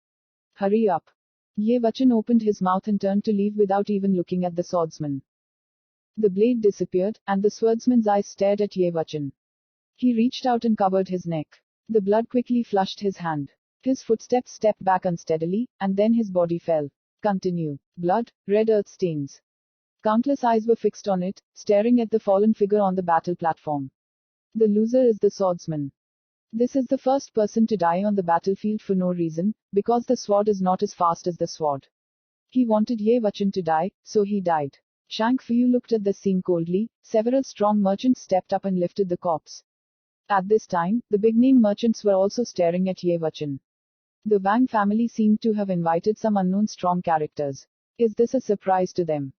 Hurry up. Ye Wachan opened his mouth and turned to leave without even looking at the swordsman. The blade disappeared, and the swordsman's eyes stared at Ye Wachan. He reached out and covered his neck. The blood quickly flushed his hand. His footsteps stepped back unsteadily, and then his body fell. Continue. Blood, red earth stains. Countless eyes were fixed on it, staring at the fallen figure on the battle platform. The loser is the swordsman. This is the first person to die on the battlefield for no reason, because the sword is not as fast as the sword. He wanted Ye Wachan to die, so he died. Shang Fu looked at the scene coldly. Several strong merchants stepped up and lifted the corpse. At this time, the big-name merchants were also staring at Ye Wachan. The Wang family seemed to have invited some unknown strong characters. Is this a surprise to them?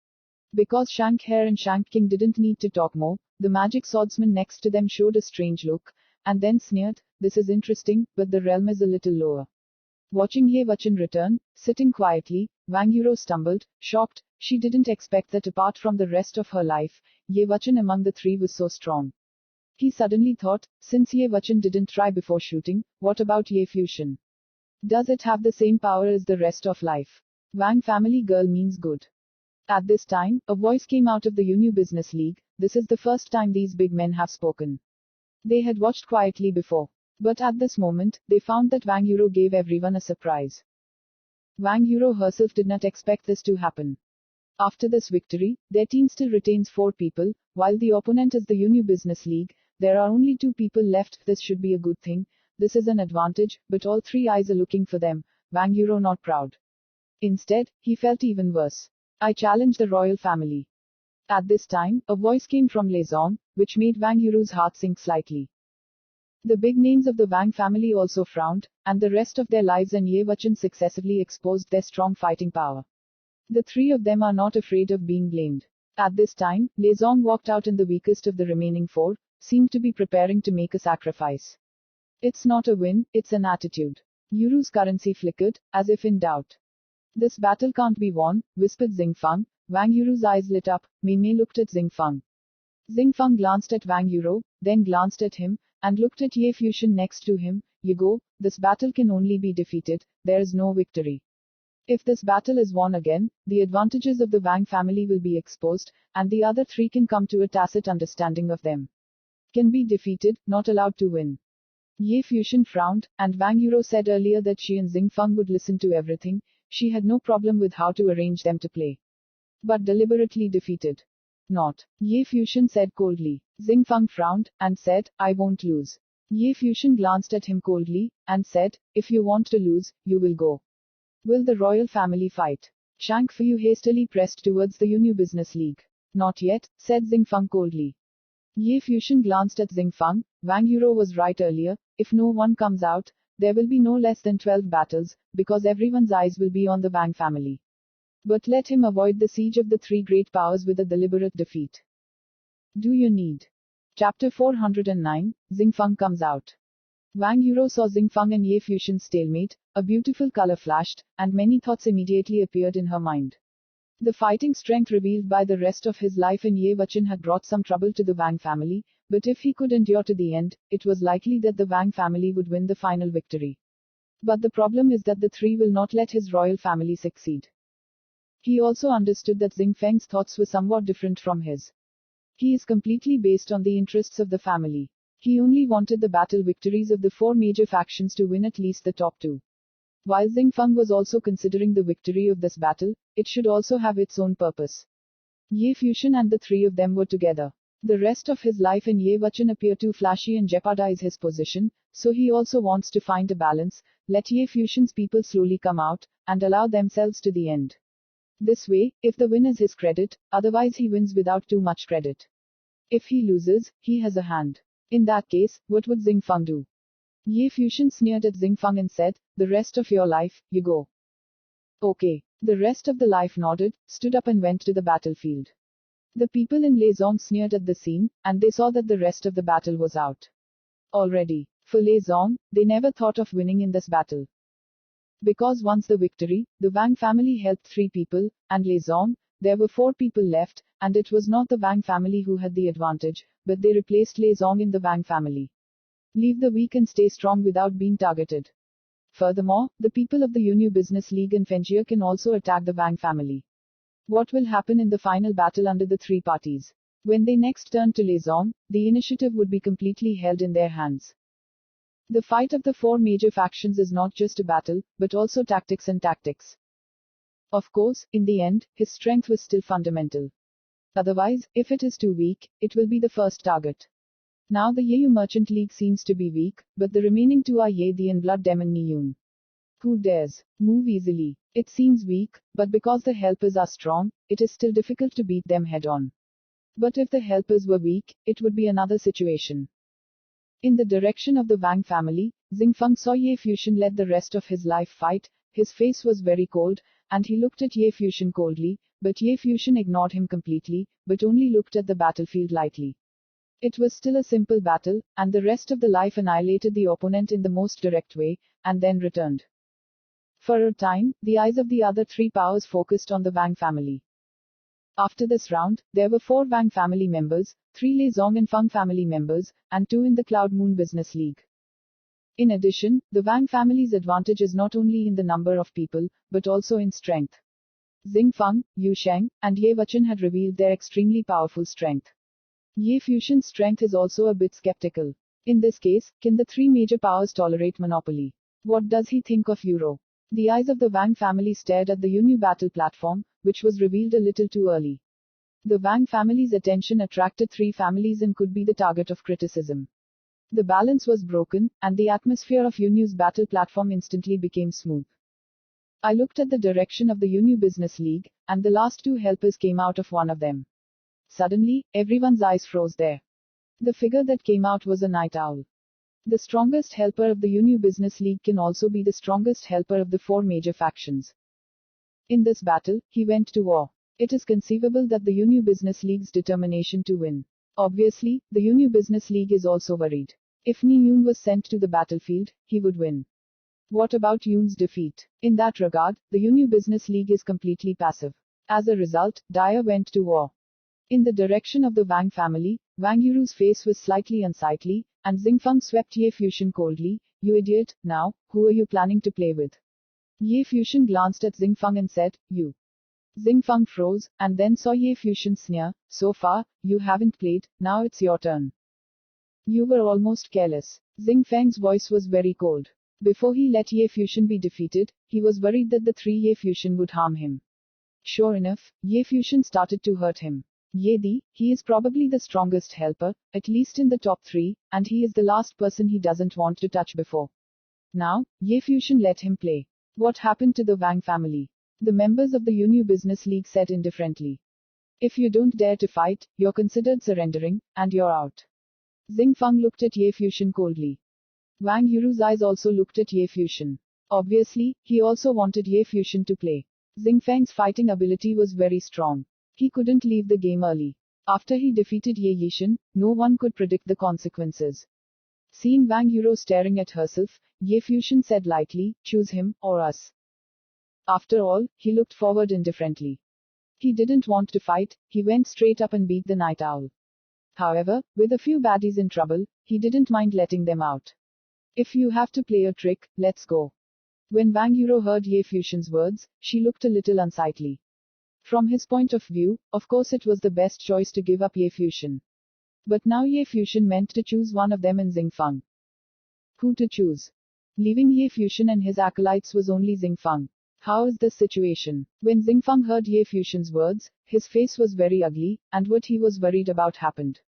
Because Shank Hair and Shank King didn't need to talk more, the magic swordsman next to them showed a strange look, and then sneered, this is interesting, but the realm is a little lower. Watching Ye Wachan return, sitting quietly, Wang Yuro stumbled, shocked. She didn't expect that apart from the rest of her life, Ye Wachan among the three was so strong. He suddenly thought, since Ye Wachan didn't try before shooting, what about Ye Fuxian? Does it have the same power as the rest of life? Wang family girl means good. At this time, a voice came out of the Unu Business League. This is the first time these big men have spoken. They had watched quietly before. But at this moment, they found that Wang Yuro gave everyone a surprise. Wang Yuro herself did not expect this to happen. After this victory, their team still retains 4 people, while the opponent is the Unu Business League. There are only 2 people left. This should be a good thing. This is an advantage, but all 3 eyes are looking for them. Wang Yuro not proud. Instead, he felt even worse. I challenge the royal family. At this time, a voice came from Lezong, which made Wang Yuro's heart sink slightly. The big names of the Wang family also frowned, and the rest of their lives and Ye Wachan successively exposed their strong fighting power. The 3 of them are not afraid of being blamed. At this time, Lezong walked out and the weakest of the remaining 4, seemed to be preparing to make a sacrifice. It's not a win, it's an attitude. Yuru's currency flickered, as if in doubt. This battle can't be won, whispered Xingfang. Wang Yuru's eyes lit up. Mei Mei looked at Xingfang. Xingfang glanced at Wang Yuro, then glanced at him, and looked at Ye Fusion next to him. You go, this battle can only be defeated, there is no victory. If this battle is won again, the advantages of the Wang family will be exposed, and the other three can come to a tacit understanding of them. Can be defeated, not allowed to win. Ye Fusion frowned, and Wang Yuro said earlier that she and Xingfang would listen to everything. She had no problem with how to arrange them to play. But deliberately defeated. Not. Ye Fusion said coldly. Xingfang frowned, and said, I won't lose. Ye Fusion glanced at him coldly, and said, if you want to lose, you will go. Will the royal family fight? Shang Fu hastily pressed towards the Yu Business League. Not yet, said Xingfang coldly. Ye Fusion glanced at Xingfang. Wang Yuro was right earlier, if no one comes out, there will be no less than 12 battles, because everyone's eyes will be on the Wang family. But let him avoid the siege of the three great powers with a deliberate defeat. Do you need? Chapter 409, Xingfang comes out. Wang Yuro saw Xingfang and Ye Fusion's stalemate, a beautiful color flashed, and many thoughts immediately appeared in her mind. The fighting strength revealed by the rest of his life in Ye Wuchen had brought some trouble to the Wang family, but if he could endure to the end, it was likely that the Wang family would win the final victory. But the problem is that the three will not let his royal family succeed. He also understood that Xingfang's thoughts were somewhat different from his. He is completely based on the interests of the family. He only wanted the battle victories of the four major factions to win at least the top two. While Xingfang was also considering the victory of this battle, it should also have its own purpose. Ye Fusion and the three of them were together. The rest of his life in Ye Wuchen appeared too flashy and jeopardize his position, so he also wants to find a balance, let Ye Fusion's people slowly come out, and allow themselves to the end. This way, if the win is his credit, otherwise he wins without too much credit. If he loses, he has a hand. In that case, what would Xingfang do? Ye Fusion sneered at Xingfang and said, the rest of your life, you go. Okay. The rest of the life nodded, stood up and went to the battlefield. The people in Leizong sneered at the scene, and they saw that the rest of the battle was out. Already. For Leizong, they never thought of winning in this battle. Because once the victory, the Wang family helped 3 people, and Leizong, there were 4 people left, and it was not the Wang family who had the advantage, but they replaced Leizong in the Wang family. Leave the weak and stay strong without being targeted. Furthermore, the people of the Yu Business League and Fengjia can also attack the Wang family. What will happen in the final battle under the 3 parties? When they next turn to Leizong, the initiative would be completely held in their hands. The fight of the 4 major factions is not just a battle, but also tactics and tactics. Of course, in the end, his strength was still fundamental. Otherwise, if it is too weak, it will be the first target. Now the Yeyu Merchant League seems to be weak, but the remaining 2 are Ye Di and Blood Demon Niyun. Who dares move easily? It seems weak, but because the helpers are strong, it is still difficult to beat them head on. But if the helpers were weak, it would be another situation. In the direction of the Wang family, Xingfang saw Ye Fusion let the rest of his life fight. His face was very cold, and he looked at Ye Fusion coldly, but Ye Fusion ignored him completely, but only looked at the battlefield lightly. It was still a simple battle, and the rest of the life annihilated the opponent in the most direct way, and then returned. For a time, the eyes of the other 3 powers focused on the Wang family. After this round, there were 4 Wang family members, 3 Leizong and Feng family members, and 2 in the Cloud Moon Business League. In addition, the Wang family's advantage is not only in the number of people, but also in strength. Xingfang, Yu Sheng, and Ye Wuchen had revealed their extremely powerful strength. Ye Fusion's strength is also a bit skeptical. In this case, can the 3 major powers tolerate monopoly? What does he think of Euro? The eyes of the Wang family stared at the Yu battle platform, which was revealed a little too early. The Wang family's attention attracted 3 families and could be the target of criticism. The balance was broken, and the atmosphere of Yu's battle platform instantly became smooth. I looked at the direction of the Yu Business League, and the last 2 helpers came out of one of them. Suddenly, everyone's eyes froze there. The figure that came out was a night owl. The strongest helper of the Yu Business League can also be the strongest helper of the 4 major factions. In this battle, he went to war. It is conceivable that the Yu Business League's determination to win. Obviously, the Yu Business League is also worried. If Ni Yun was sent to the battlefield, he would win. What about Yun's defeat? In that regard, the Unu Business League is completely passive. As a result, Daya went to war. In the direction of the Wang family, Wang Yuru's face was slightly unsightly, and Xingfeng swept Ye Fusion coldly. You idiot, now, who are you planning to play with? Ye Fusion glanced at Xingfeng and said, you. Xingfeng froze, and then saw Ye Fusion sneer, so far, you haven't played, now it's your turn. You were almost careless. Xingfeng's voice was very cold. Before he let Ye Fusion be defeated, he was worried that the three Ye Fusion would harm him. Sure enough, Ye Fusion started to hurt him. Ye Di, he is probably the strongest helper, at least in the top 3, and he is the last person he doesn't want to touch before. Now, Ye Fusion let him play. What happened to the Wang family? The members of the Unu Business League said indifferently. If you don't dare to fight, you're considered surrendering, and you're out. Xingfeng looked at Ye Fusion coldly. Wang Yuru's eyes also looked at Ye Fusion. Obviously, he also wanted Ye Fusion to play. Xingfeng's fighting ability was very strong. He couldn't leave the game early. After he defeated Ye Yishan, no one could predict the consequences. Seeing Wang Yuro staring at herself, Ye Fusion said lightly, choose him, or us. After all, he looked forward indifferently. He didn't want to fight, he went straight up and beat the Night Owl. However, with a few baddies in trouble, he didn't mind letting them out. If you have to play a trick, let's go. When Wang Yuro heard Ye Fusion's words, she looked a little unsightly. From his point of view, of course it was the best choice to give up Ye Fusion. But now Ye Fusion meant to choose one of them in Xingfeng. Who to choose? Leaving Ye Fusion and his acolytes was only Xingfeng. How is the situation? When Xingfeng heard Ye Fusion's words, his face was very ugly, and what he was worried about happened.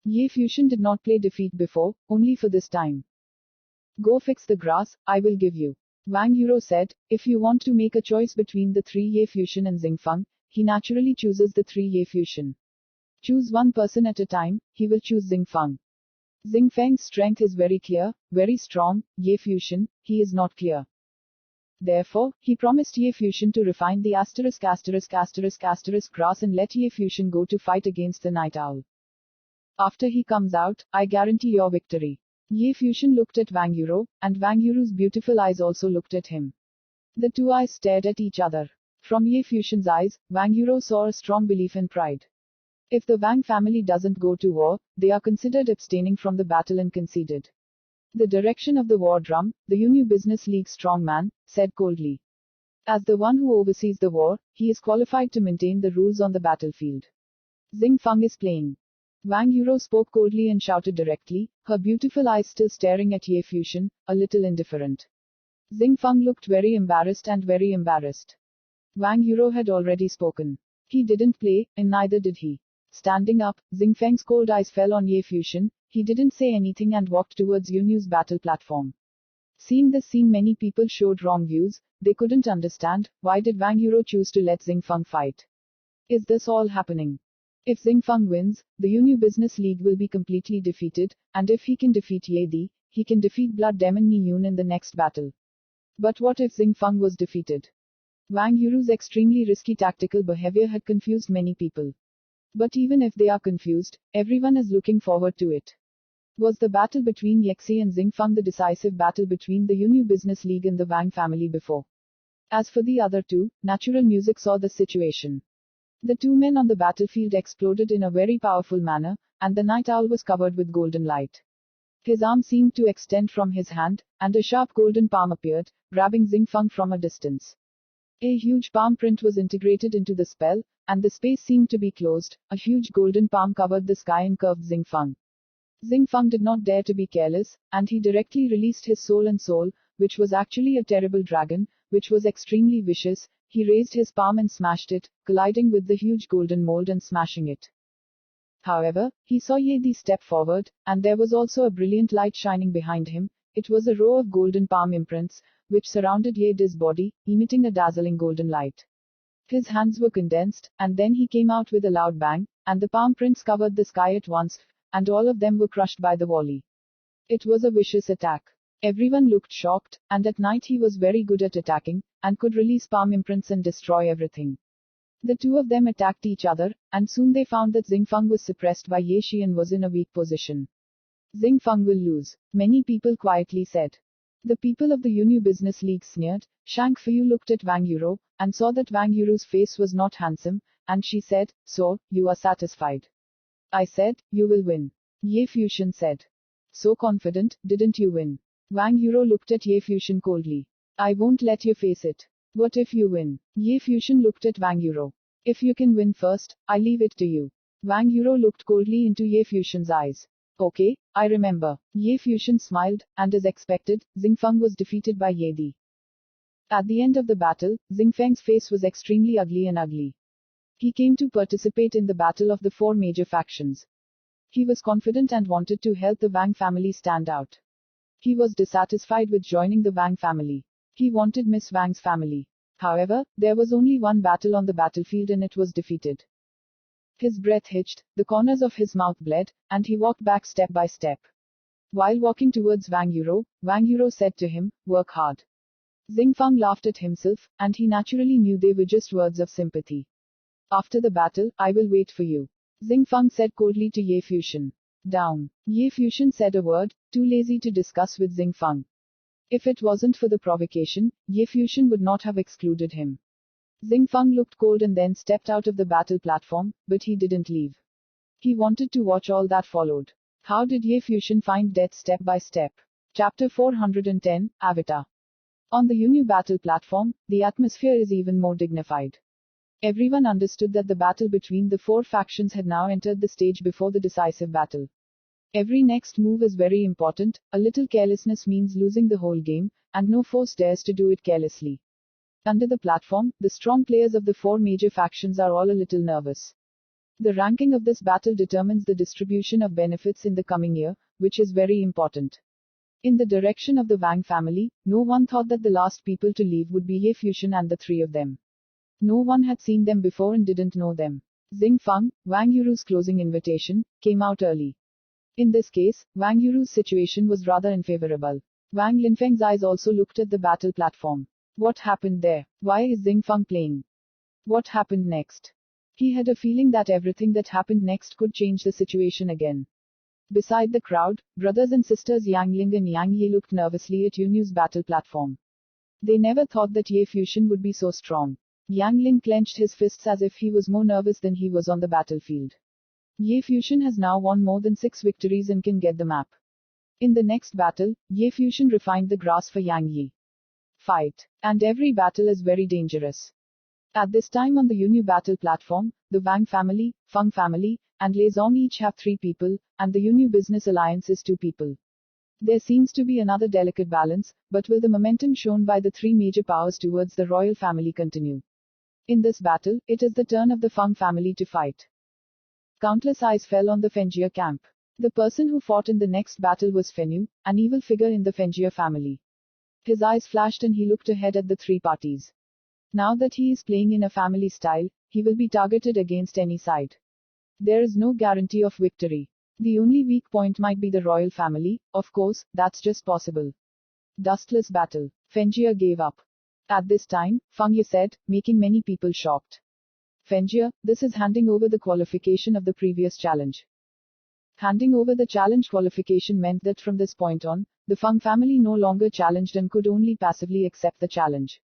Ye Fusion did not play defeat before, only for this time. Go fix the grass, I will give you. Wang Yuro said, if you want to make a choice between the three Ye Fusion and Xingfeng, he naturally chooses the three Ye Fusion. Choose one person at a time, he will choose Xingfeng. Xingfeng's strength is very clear, very strong, Ye Fusion, he is not clear. Therefore, he promised Ye Fusion to refine the ***** grass and let Ye Fusion go to fight against the Night Owl. After he comes out, I guarantee your victory. Ye Fusion looked at Wang Yuro, and Wang Yuro's beautiful eyes also looked at him. The two eyes stared at each other. From Ye Fusion's eyes, Wang Yuro saw a strong belief and pride. If the Wang family doesn't go to war, they are considered abstaining from the battle and conceded. The direction of the war drum, the Unu Business League strongman, said coldly. As the one who oversees the war, he is qualified to maintain the rules on the battlefield. Xingfeng is playing. Wang Yuro spoke coldly and shouted directly, her beautiful eyes still staring at Ye Fusion, a little indifferent. Xingfeng looked very embarrassed and very embarrassed. Wang Yuro had already spoken. He didn't play, and neither did he. Standing up, Xingfeng's cold eyes fell on Ye Fusion, he didn't say anything and walked towards Yunu's battle platform. Seeing this scene, many people showed wrong views, they couldn't understand, why did Wang Yuro choose to let Xingfeng fight? Is this all happening? If Xingfeng wins, the Unu Business League will be completely defeated, and if he can defeat Ye Di, he can defeat Blood Demon Ni Yun in the next battle. But what if Xingfeng was defeated? Wang Yuru's extremely risky tactical behavior had confused many people. But even if they are confused, everyone is looking forward to it. Was the battle between Yexi and Xingfeng the decisive battle between the Unu Business League and the Wang family before? As for the other two, natural music saw the situation. The two men on the battlefield exploded in a very powerful manner, and the Night Owl was covered with golden light. His arm seemed to extend from his hand, and a sharp golden palm appeared, grabbing Xingfeng from a distance. A huge palm print was integrated into the spell, and the space seemed to be closed. A huge golden palm covered the sky and curved Xingfeng. Xingfeng did not dare to be careless, and he directly released his soul, which was actually a terrible dragon, which was extremely vicious. He raised his palm and smashed it, colliding with the huge golden mold and smashing it. However, he saw Ye Di step forward, and there was also a brilliant light shining behind him. It was a row of golden palm imprints, which surrounded Ye Di's body, emitting a dazzling golden light. His hands were condensed, and then he came out with a loud bang, and the palm prints covered the sky at once, and all of them were crushed by the volley. It was a vicious attack. Everyone looked shocked, and at night he was very good at attacking, and could release palm imprints and destroy everything. The two of them attacked each other, and soon they found that Xingfeng was suppressed by Ye Shi and was in a weak position. Xing Feng will lose. Many people quietly said. The people of the Unu Business League sneered. Shang Feiyu looked at Wang Yuro, and saw that Wang Yuro's face was not handsome, and she said, "So, you are satisfied?" "I said, you will win." Ye Fuxian said. "So confident, didn't you win?" Wang Yuro looked at Ye Fuxian coldly. "I won't let you face it." "What if you win?" Ye Fuxian looked at Wang Yuro. "If you can win first, I leave it to you." Wang Yuro looked coldly into Ye Fuxian's eyes. "Okay, I remember." Ye Fuxian smiled, and as expected, Xing Feng was defeated by Ye Di. At the end of the battle, Xing Feng's face was extremely ugly. He came to participate in the battle of the four major factions. He was confident and wanted to help the Wang family stand out. He was dissatisfied with joining the Wang family. He wanted Miss Wang's family. However, there was only one battle on the battlefield and it was defeated. His breath hitched, the corners of his mouth bled, and he walked back step by step. While walking towards Wang Yuro said to him, "Work hard." Xing Feng laughed at himself, and he naturally knew they were just words of sympathy. "After the battle, I will wait for you," Xing Feng said coldly to Ye Fuxian. "Down." Ye Fuxian said a word, too lazy to discuss with Xing Feng. If it wasn't for the provocation, Ye Fuxian would not have excluded him. Xing Feng looked cold and then stepped out of the battle platform, but he didn't leave. He wanted to watch all that followed. How did Ye Fuxian find death step by step? Chapter 410, Avatar. On the Unu battle platform, the atmosphere is even more dignified. Everyone understood that the battle between the four factions had now entered the stage before the decisive battle. Every next move is very important, a little carelessness means losing the whole game, and no force dares to do it carelessly. Under the platform, the strong players of the four major factions are all a little nervous. The ranking of this battle determines the distribution of benefits in the coming year, which is very important. In the direction of the Wang family, no one thought that the last people to leave would be Ye Fuxian and the three of them. No one had seen them before and didn't know them. Xing Feng, Wang Yuru's closing invitation, came out early. In this case, Wang Yuru's situation was rather unfavorable. Wang Linfeng's eyes also looked at the battle platform. What happened there? Why is Xing Feng playing? What happened next? He had a feeling that everything that happened next could change the situation again. Beside the crowd, brothers and sisters Yang Ling and Yang Yi looked nervously at Yunu's battle platform. They never thought that Ye Fuxian would be so strong. Yang Ling clenched his fists as if he was more nervous than he was on the battlefield. Ye Fuxian has now won more than 6 victories and can get the map. In the next battle, Ye Fuxian refined the grass for Yang Yi. Fight. And every battle is very dangerous. At this time on the Unu battle platform, the Wang family, Feng family, and Lei Zong each have 3 people, and the Unu Business Alliance is 2 people. There seems to be another delicate balance, but will the momentum shown by the 3 major powers towards the royal family continue? In this battle, it is the turn of the Feng family to fight. Countless eyes fell on the Fengjia camp. The person who fought in the next battle was Fenyu, an evil figure in the Fengjia family. His eyes flashed and he looked ahead at the 3 parties. Now that he is playing in a family style, he will be targeted against any side. There is no guarantee of victory. The only weak point might be the royal family, of course, that's just possible. Dustless battle. Fengjia gave up. At this time, Feng Ye said, making many people shocked. Fengjia, this is handing over the qualification of the previous challenge. Handing over the challenge qualification meant that from this point on, the Feng family no longer challenged and could only passively accept the challenge.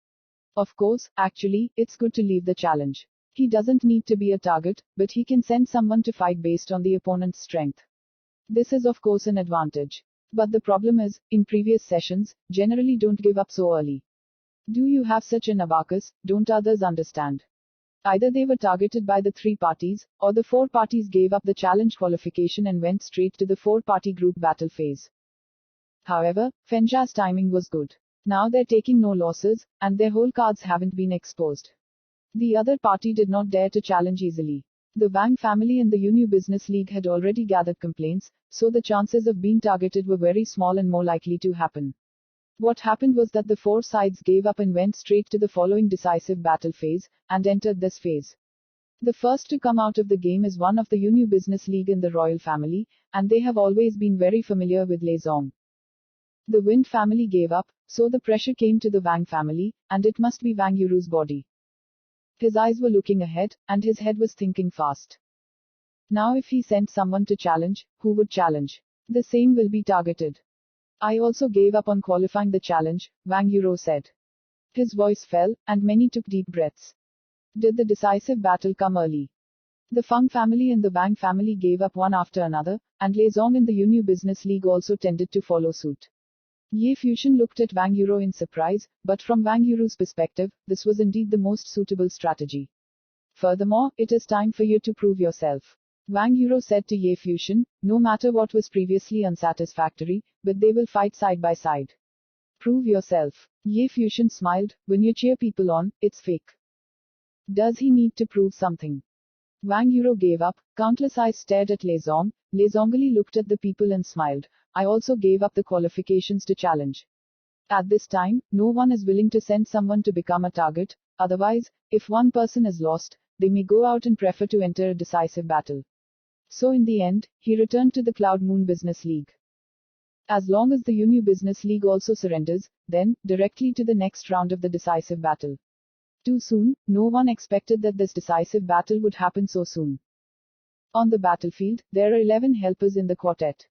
Of course, actually, it's good to leave the challenge. He doesn't need to be a target, but he can send someone to fight based on the opponent's strength. This is of course an advantage. But the problem is, in previous sessions, generally don't give up so early. Do you have such an abacus? Don't others understand? Either they were targeted by the 3 parties, or the 4 parties gave up the challenge qualification and went straight to the 4-party group battle phase. However, Fenjia's timing was good. Now they're taking no losses, and their whole cards haven't been exposed. The other party did not dare to challenge easily. The Wang family and the Unu Business League had already gathered complaints, so the chances of being targeted were very small and more likely to happen. What happened was that the 4 sides gave up and went straight to the following decisive battle phase, and entered this phase. The first to come out of the game is one of the Unu Business League and the royal family, and they have always been very familiar with Lei Zong. The Wind family gave up, so the pressure came to the Wang family, and it must be Wang Yuru's body. His eyes were looking ahead, and his head was thinking fast. Now if he sent someone to challenge, who would challenge? The same will be targeted. I also gave up on qualifying the challenge, Wang Yuro said. His voice fell, and many took deep breaths. Did the decisive battle come early? The Feng family and the Wang family gave up one after another, and Lei Zong and the Unu Business League also tended to follow suit. Ye Fusion looked at Wang Yuro in surprise, but from Wang Yuro's perspective, this was indeed the most suitable strategy. Furthermore, it is time for you to prove yourself. Wang Yuro said to Ye Fusion, no matter what was previously unsatisfactory, but they will fight side by side. Prove yourself. Ye Fusion smiled, when you cheer people on, it's fake. Does he need to prove something? Wang Yuro gave up, countless eyes stared at Lei Zong. Lei Zongli looked at the people and smiled. I also gave up the qualifications to challenge. At this time, no one is willing to send someone to become a target, otherwise, if one person is lost, they may go out and prefer to enter a decisive battle. So in the end, he returned to the Cloud Moon Business League. As long as the Unu Business League also surrenders, then, directly to the next round of the decisive battle. Too soon, no one expected that this decisive battle would happen so soon. On the battlefield, there are 11 helpers in the quartet.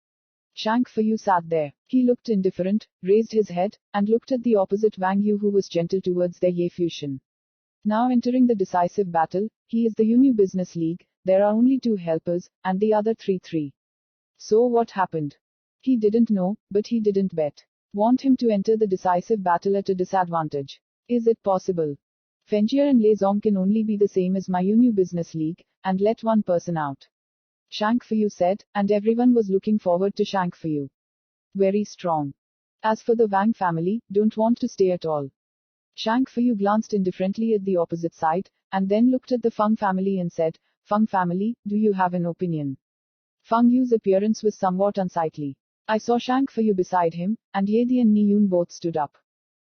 Shang Feyu sat there. He looked indifferent, raised his head, and looked at the opposite Wang Yu who was gentle towards their Ye Fusion. Now entering the decisive battle, he is the Unu Business League, there are only 2 helpers, and the other 3. So what happened? He didn't know, but he didn't bet. Want him to enter the decisive battle at a disadvantage. Is it possible? Fengjie and Lei Zong can only be the same as my Unu Business League, and let one person out. Shang Feyu said, and everyone was looking forward to Shang Feyu. Very strong. As for the Wang family, don't want to stay at all. Shang Feyu glanced indifferently at the opposite side, and then looked at the Feng family and said, Feng family, do you have an opinion? Feng Yu's appearance was somewhat unsightly. I saw Shang Feyu beside him, and Ye Di and Ni Yun both stood up.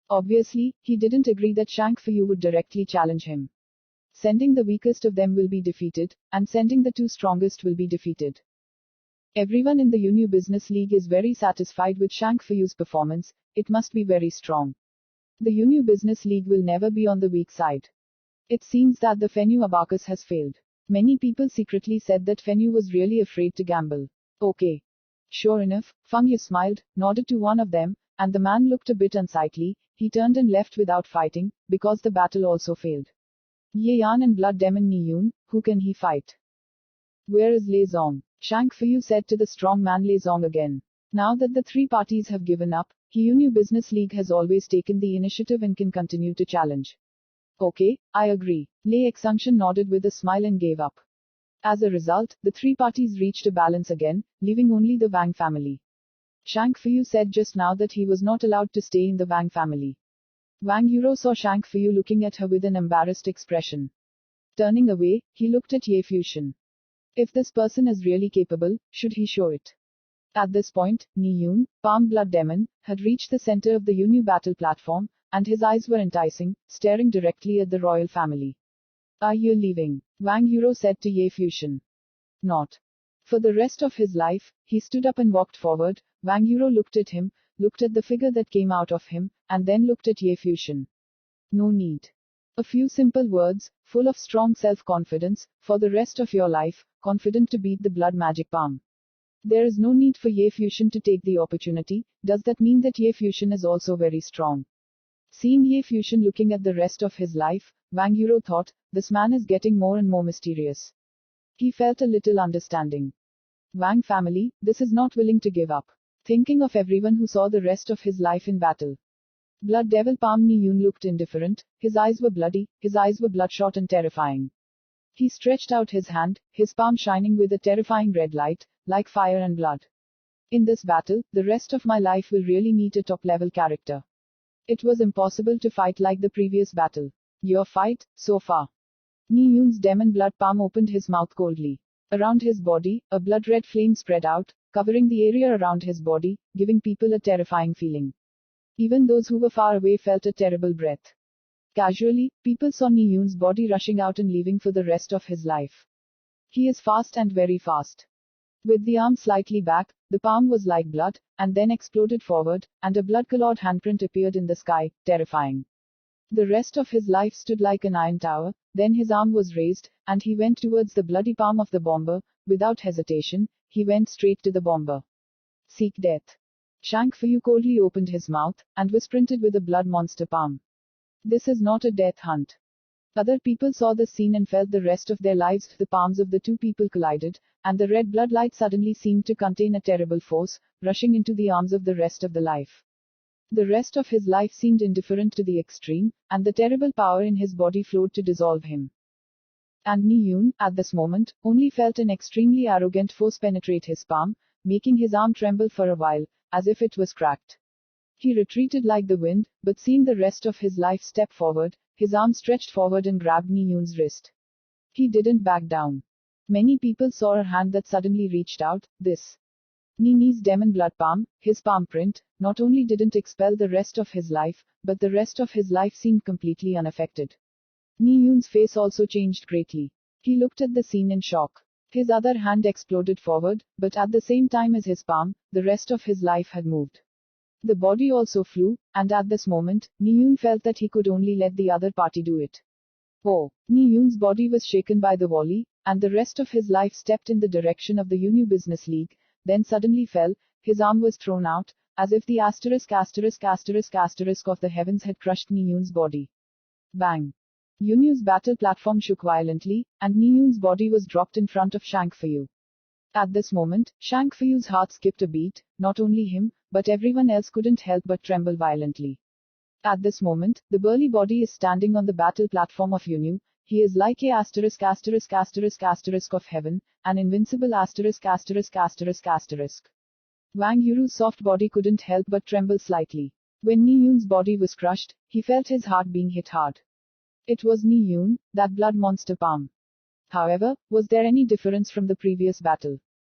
Obviously, he didn't agree that Shang Feyu would directly challenge him. Sending the weakest of them will be defeated, and sending the 2 strongest will be defeated. Everyone in the Unu Business League is very satisfied with Shang Feyu's performance, it must be very strong. The Unu Business League will never be on the weak side. It seems that the Fenyu abacus has failed. Many people secretly said that Fenyu was really afraid to gamble. Okay. Sure enough, Feng Yu smiled, nodded to one of them, and the man looked a bit unsightly. He turned and left without fighting, because the battle also failed. Ye Yan and Blood Demon Ni Yun, who can he fight? Where is Lei Zong? Shang Feyu said to the strong man Lei Zong again. Now that the 3 parties have given up, Unu Business League has always taken the initiative and can continue to challenge. Okay, I agree. Lei Xangshan nodded with a smile and gave up. As a result, the 3 parties reached a balance again, leaving only the Wang family. Shang Feyu said just now that he was not allowed to stay in the Wang family. Wang Yuro saw Shang Feyu looking at her with an embarrassed expression. Turning away, he looked at Ye Fusion. If this person is really capable, should he show it? At this point, Ni Yun, Palm Blood Demon, had reached the center of the Unu battle platform, and his eyes were enticing, staring directly at the royal family. Are you leaving? Wang Yuro said to Ye Fusion. Not. For the rest of his life, he stood up and walked forward. Wang Yuro looked at him, looked at the figure that came out of him, and then looked at Ye Fusion. No need. A few simple words, full of strong self-confidence, for the rest of your life, confident to beat the blood magic palm. There is no need for Ye Fusion to take the opportunity. Does that mean that Ye Fusion is also very strong? Seeing Ye Fusion looking at the rest of his life, Wang Yuro thought, this man is getting more and more mysterious. He felt a little understanding. Wang family, this is not willing to give up. Thinking of everyone who saw the rest of his life in battle. Blood Devil Palm Ni Yun looked indifferent, his eyes were bloody, his eyes were bloodshot and terrifying. He stretched out his hand, his palm shining with a terrifying red light, like fire and blood. In this battle, the rest of my life will really meet a top-level character. It was impossible to fight like the previous battle. Your fight, so far. Ni Yun's demon blood palm opened his mouth coldly. Around his body, a blood-red flame spread out, covering the area around his body, giving people a terrifying feeling. Even those who were far away felt a terrible breath. Casually, people saw Ni Yun's body rushing out and leaving for the rest of his life. He is fast and very fast. With the arm slightly back, the palm was like blood, and then exploded forward, and a blood-colored handprint appeared in the sky, terrifying. The rest of his life stood like an iron tower, then his arm was raised, and he went towards the bloody palm of the bomber. Without hesitation, he went straight to the bomber. seek death. Shang Feyu coldly opened his mouth, and was sprinted with a blood monster palm. This is not a death hunt. Other people saw the scene and felt the rest of their lives. The palms of the two people collided, and the red blood light suddenly seemed to contain a terrible force, rushing into the arms of the rest of the life. The rest of his life seemed indifferent to the extreme, and the terrible power in his body flowed to dissolve him. And Ni Yun, at this moment, only felt an extremely arrogant force penetrate his palm, making his arm tremble for a while, as if it was cracked. He retreated like the wind, but seeing the rest of his life step forward, his arm stretched forward and grabbed Ni Yun's wrist. He didn't back down. Many people saw a hand that suddenly reached out. This Ni's demon blood palm, his palm print, not only didn't expel the rest of his life, but the rest of his life seemed completely unaffected. Ni Yun's face also changed greatly. He looked at the scene in shock. His other hand exploded forward, but at the same time as his palm, the rest of his life had moved. The body also flew, and at this moment, Ni Yun felt that he could only let the other party do it. Oh! Ni Yun's body was shaken by the volley, and the rest of his life stepped in the direction of the Yunyu Business League, then suddenly fell, his arm was thrown out, as if the asterisk of the heavens had crushed Ni Yun's body. Bang! Yunyu's battle platform shook violently, and Ni Yun's body was dropped in front of Shang Feyu. At this moment, Shang Feyu's heart skipped a beat. Not only him, but everyone else couldn't help but tremble violently. At this moment, the burly body is standing on the battle platform of Yunyu. He is like a asterisk of heaven, an invincible asterisk. Wang Yuru's soft body couldn't help but tremble slightly. When Ni Yun's body was crushed, he felt his heart being hit hard. It was Ni Yun, that blood monster palm. However, was there any difference from the previous battle?